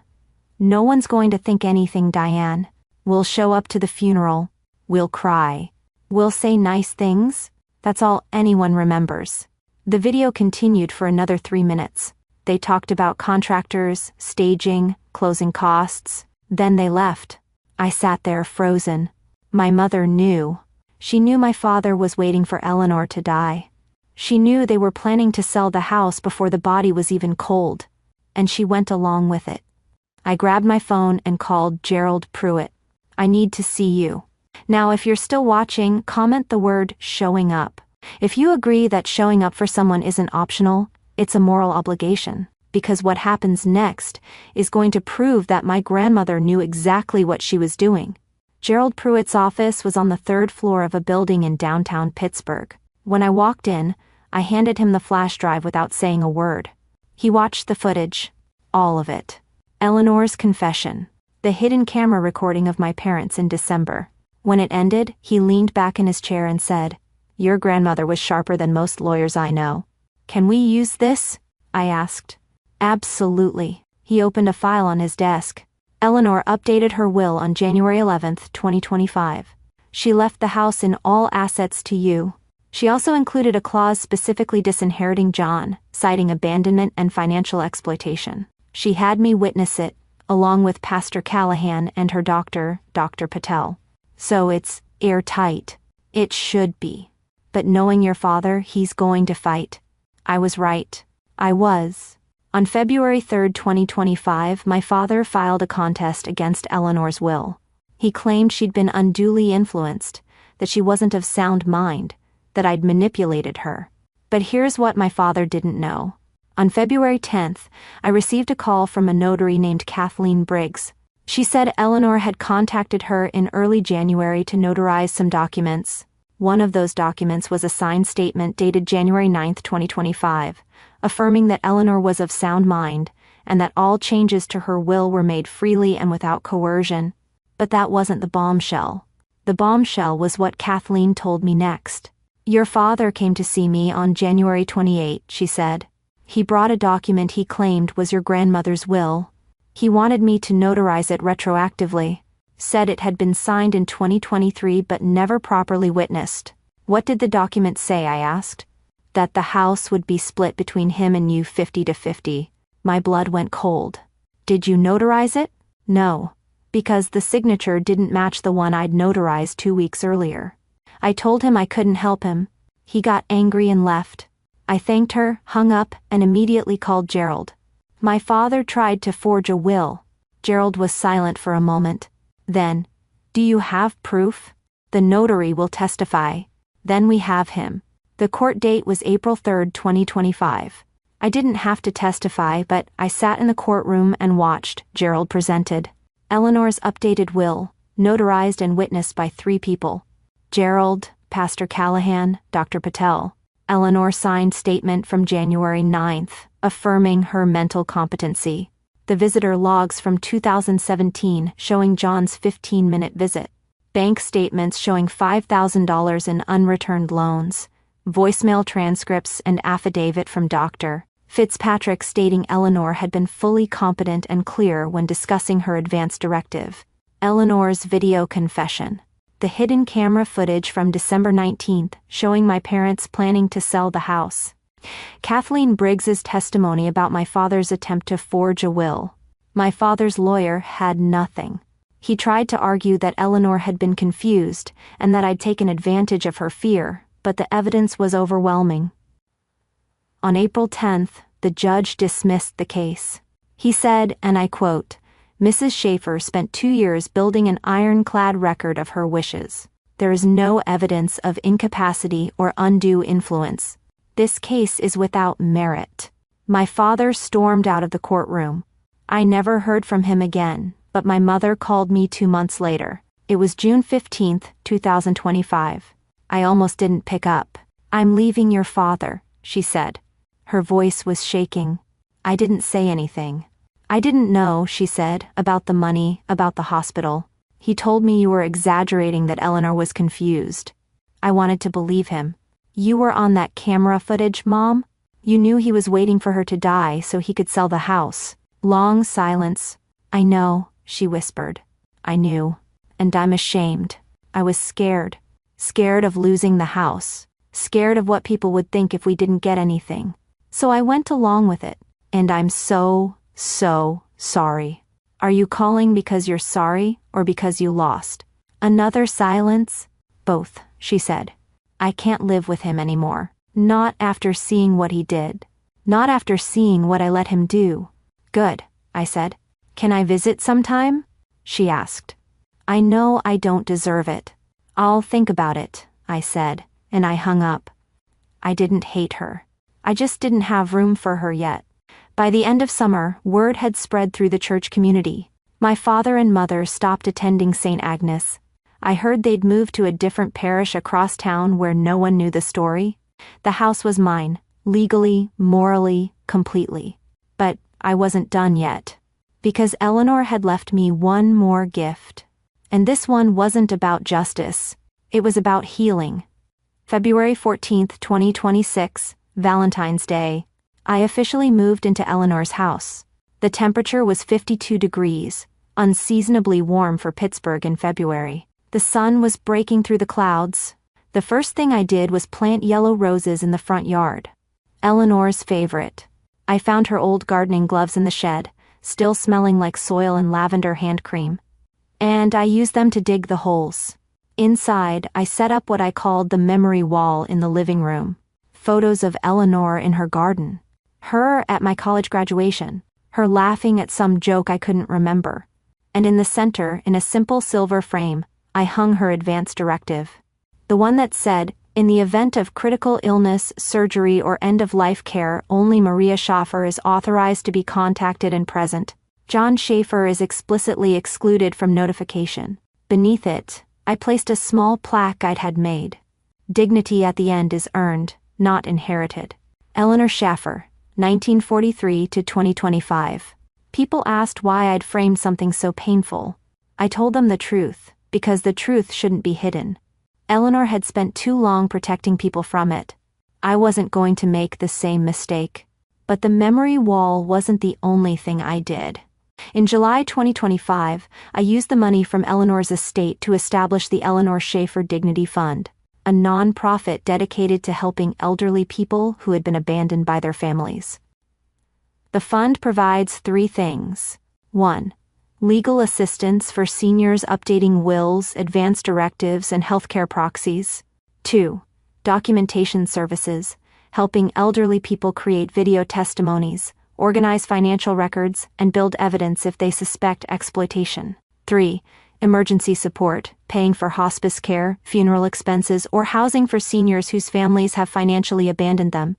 No one's going to think anything, Diane. We'll show up to the funeral. We'll cry. We'll say nice things. That's all anyone remembers. The video continued for another 3 minutes. They talked about contractors, staging, closing costs. Then they left. I sat there frozen. My mother knew. She knew my father was waiting for Eleanor to die. She knew they were planning to sell the house before the body was even cold. And she went along with it. I grabbed my phone and called Gerald Pruitt. I need to see you. Now if you're still watching, comment the word showing up. If you agree that showing up for someone isn't optional, it's a moral obligation. Because what happens next is going to prove that my grandmother knew exactly what she was doing. Gerald Pruitt's office was on the 3rd floor of a building in downtown Pittsburgh. When I walked in, I handed him the flash drive without saying a word. He watched the footage. All of it. Eleanor's confession. The hidden camera recording of my parents in December. When it ended, he leaned back in his chair and said, "Your grandmother was sharper than most lawyers I know. Can we use this?" I asked. Absolutely. He opened a file on his desk. Eleanor updated her will on January 11, 2025. She left the house in all assets to you. She also included a clause specifically disinheriting John, citing abandonment and financial exploitation. She had me witness it, along with Pastor Callahan and her doctor, Dr. Patel. So it's airtight. It should be. But knowing your father, he's going to fight. I was right. I was. On February 3, 2025, my father filed a contest against Eleanor's will. He claimed she'd been unduly influenced, that she wasn't of sound mind, that I'd manipulated her. But here's what my father didn't know. On February 10th, I received a call from a notary named Kathleen Briggs. She said Eleanor had contacted her in early January to notarize some documents. One of those documents was a signed statement dated January 9, 2025, affirming that Eleanor was of sound mind and that all changes to her will were made freely and without coercion. But that wasn't the bombshell. The bombshell was what Kathleen told me next. Your father came to see me on January 28, she said. He brought a document he claimed was your grandmother's will. He wanted me to notarize it retroactively. Said it had been signed in 2023 but never properly witnessed. What did the document say, I asked. That the house would be split between him and you 50-50. My blood went cold. Did you notarize it? No. Because the signature didn't match the one I'd notarized 2 weeks earlier. I told him I couldn't help him. He got angry and left. I thanked her, hung up, and immediately called Gerald. My father tried to forge a will. Gerald was silent for a moment. Then, do you have proof? The notary will testify. Then we have him. The court date was April 3, 2025. I didn't have to testify, but I sat in the courtroom and watched. Gerald presented Eleanor's updated will, notarized and witnessed by 3 people. Gerald, Pastor Callahan, Dr. Patel. Eleanor signed statement from January 9th, affirming her mental competency. The visitor logs from 2017 showing John's 15-minute visit. Bank statements showing $5,000 in unreturned loans. Voicemail transcripts and affidavit from Dr. Fitzpatrick stating Eleanor had been fully competent and clear when discussing her advance directive. Eleanor's video confession. The hidden camera footage from December 19th showing my parents planning to sell the house. Kathleen Briggs's testimony about my father's attempt to forge a will. My father's lawyer had nothing. He tried to argue that Eleanor had been confused and that I'd taken advantage of her fear, but the evidence was overwhelming. On April 10th, the judge dismissed the case. He said, and I quote, Mrs. Schaefer spent 2 years building an ironclad record of her wishes. There is no evidence of incapacity or undue influence. This case is without merit. My father stormed out of the courtroom. I never heard from him again, but my mother called me 2 months later. It was June 15, 2025. I almost didn't pick up. I'm leaving your father, she said. Her voice was shaking. I didn't say anything. I didn't know, she said, about the money, about the hospital. He told me you were exaggerating that Eleanor was confused. I wanted to believe him. You were on that camera footage, Mom? You knew he was waiting for her to die so he could sell the house. Long silence. I know, she whispered. I knew. And I'm ashamed. I was scared. Scared of losing the house. Scared of what people would think if we didn't get anything. So I went along with it. And I'm so sorry. Are you calling because you're sorry or because you lost? Another silence? Both, she said. I can't live with him anymore. Not after seeing what he did. Not after seeing what I let him do. Good, I said. Can I visit sometime? She asked. I know I don't deserve it. I'll think about it, I said, and I hung up. I didn't hate her. I just didn't have room for her yet. By the end of summer, word had spread through the church community. My father and mother stopped attending St. Agnes. I heard they'd moved to a different parish across town where no one knew the story. The house was mine, legally, morally, completely. But I wasn't done yet. Because Eleanor had left me one more gift. And this one wasn't about justice. It was about healing. February 14th, 2026, Valentine's Day. I officially moved into Eleanor's house. The temperature was 52 degrees, unseasonably warm for Pittsburgh in February. The sun was breaking through the clouds. The first thing I did was plant yellow roses in the front yard. Eleanor's favorite. I found her old gardening gloves in the shed, still smelling like soil and lavender hand cream. And I used them to dig the holes. Inside, I set up what I called the memory wall in the living room. Photos of Eleanor in her garden. Her at my college graduation. Her laughing at some joke I couldn't remember. And in the center, in a simple silver frame, I hung her advance directive. The one that said, "In the event of critical illness, surgery, or end-of-life care, only Maria Schaffer is authorized to be contacted and present. John Schaefer is explicitly excluded from notification." Beneath it, I placed a small plaque I'd had made. "Dignity at the end is earned, not inherited. Eleanor Schaffer, 1943 to 2025. People asked why I'd framed something so painful. I told them the truth, because the truth shouldn't be hidden. Eleanor had spent too long protecting people from it. I wasn't going to make the same mistake. But the memory wall wasn't the only thing I did. In July 2025, I used the money from Eleanor's estate to establish the Eleanor Schaefer Dignity Fund, a non-profit dedicated to helping elderly people who had been abandoned by their families. The fund provides 3 things. 1. Legal assistance for seniors updating wills, advance directives, and healthcare proxies. 2. Documentation services, helping elderly people create video testimonies, organize financial records, and build evidence if they suspect exploitation. 3. Emergency support, paying for hospice care, funeral expenses, or housing for seniors whose families have financially abandoned them.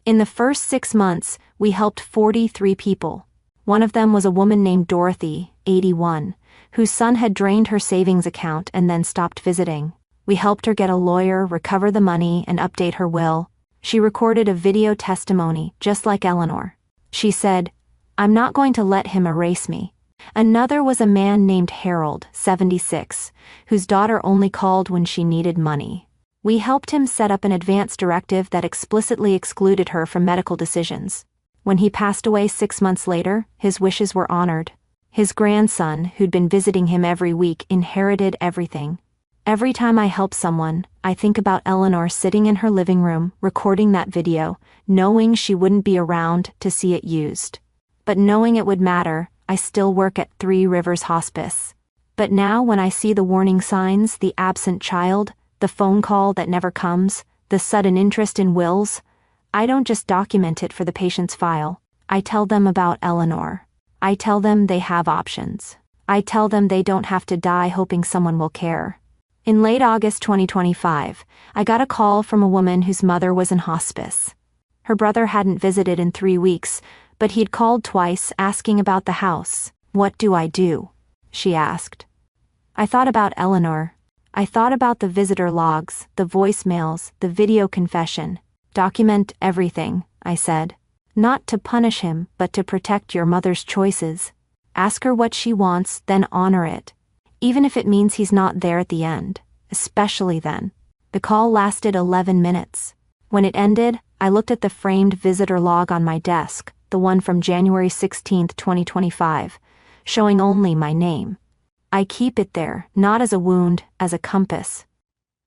In the first 6 months, we helped 43 people. One of them was a woman named Dorothy, 81, whose son had drained her savings account and then stopped visiting. We helped her get a lawyer, recover the money, and update her will. She recorded a video testimony, just like Eleanor. She said, "I'm not going to let him erase me." Another was a man named Harold, 76, whose daughter only called when she needed money. We helped him set up an advance directive that explicitly excluded her from medical decisions. When he passed away 6 months later, his wishes were honored. His grandson, who'd been visiting him every week, inherited everything. Every time I help someone, I think about Eleanor sitting in her living room, recording that video, knowing she wouldn't be around to see it used. But knowing it would matter, I still work at 3 Rivers Hospice. But now when I see the warning signs, the absent child, the phone call that never comes, the sudden interest in wills, I don't just document it for the patient's file. I tell them about Eleanor. I tell them they have options. I tell them they don't have to die hoping someone will care. In late August 2025, I got a call from a woman whose mother was in hospice. Her brother hadn't visited in 3 weeks, but he'd called twice asking about the house. "What do I do?" she asked. I thought about Eleanor. I thought about the visitor logs, the voicemails, the video confession. "Document everything," I said. "Not to punish him, but to protect your mother's choices. Ask her what she wants, then honor it. Even if it means he's not there at the end, especially then." The call lasted 11 minutes. When it ended, I looked at the framed visitor log on my desk, the one from January 16, 2025, showing only my name. I keep it there, not as a wound, as a compass.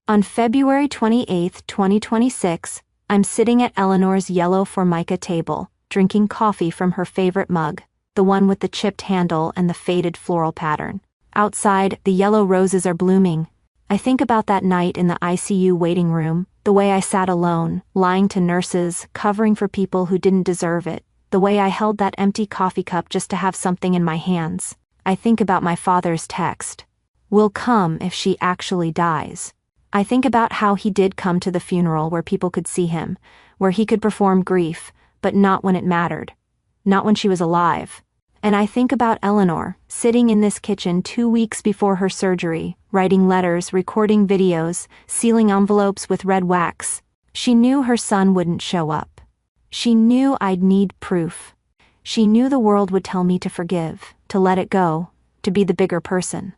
On February 28, 2026, I'm sitting at Eleanor's yellow Formica table, drinking coffee from her favorite mug, the one with the chipped handle and the faded floral pattern. Outside, the yellow roses are blooming. I think about that night in the ICU waiting room, the way I sat alone, lying to nurses, covering for people who didn't deserve it, the way I held that empty coffee cup just to have something in my hands. I think about my father's text. "Will come if she actually dies." I think about how he did come to the funeral where people could see him, where he could perform grief, but not when it mattered. Not when she was alive. And I think about Eleanor, sitting in this kitchen 2 weeks before her surgery, writing letters, recording videos, sealing envelopes with red wax. She knew her son wouldn't show up. She knew I'd need proof. She knew the world would tell me to forgive, to let it go, to be the bigger person.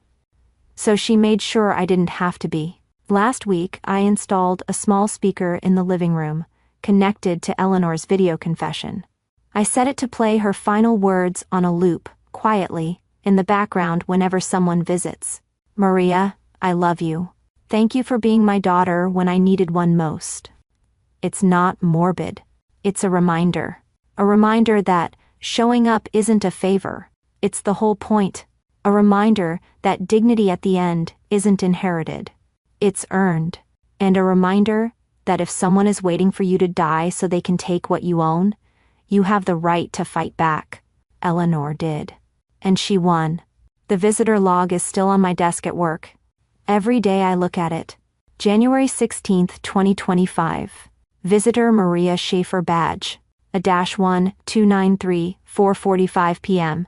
So she made sure I didn't have to be. Last week, I installed a small speaker in the living room, connected to Eleanor's video confession. I set it to play her final words on a loop, quietly, in the background whenever someone visits. "Maria, I love you. Thank you for being my daughter when I needed one most. It's not morbid. It's a reminder. A reminder that showing up isn't a favor. It's the whole point. A reminder that dignity at the end isn't inherited. It's earned. And a reminder that if someone is waiting for you to die so they can take what you own, you have the right to fight back. Eleanor did. And she won. The visitor log is still on my desk at work. Every day I look at it. January 16, 2025. Visitor Maria Schaefer badge. A -1, 293, 4:45 p.m.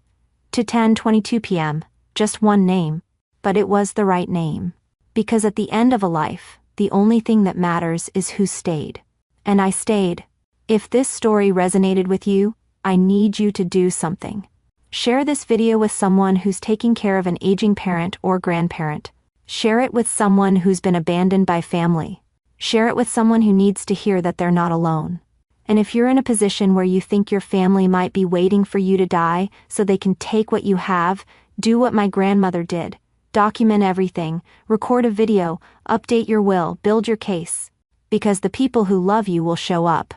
to 10:22 p.m. Just one name. But it was the right name. Because at the end of a life, the only thing that matters is who stayed. And I stayed. If this story resonated with you, I need you to do something. Share this video with someone who's taking care of an aging parent or grandparent. Share it with someone who's been abandoned by family. Share it with someone who needs to hear that they're not alone. And if you're in a position where you think your family might be waiting for you to die so they can take what you have, do what my grandmother did. Document everything, record a video, update your will, build your case. Because the people who love you will show up.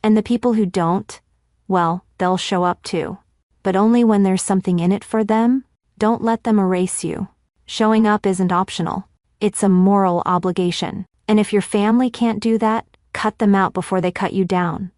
And the people who don't, well, they'll show up too. But only when there's something in it for them. Don't let them erase you. Showing up isn't optional. It's a moral obligation. And if your family can't do that, cut them out before they cut you down.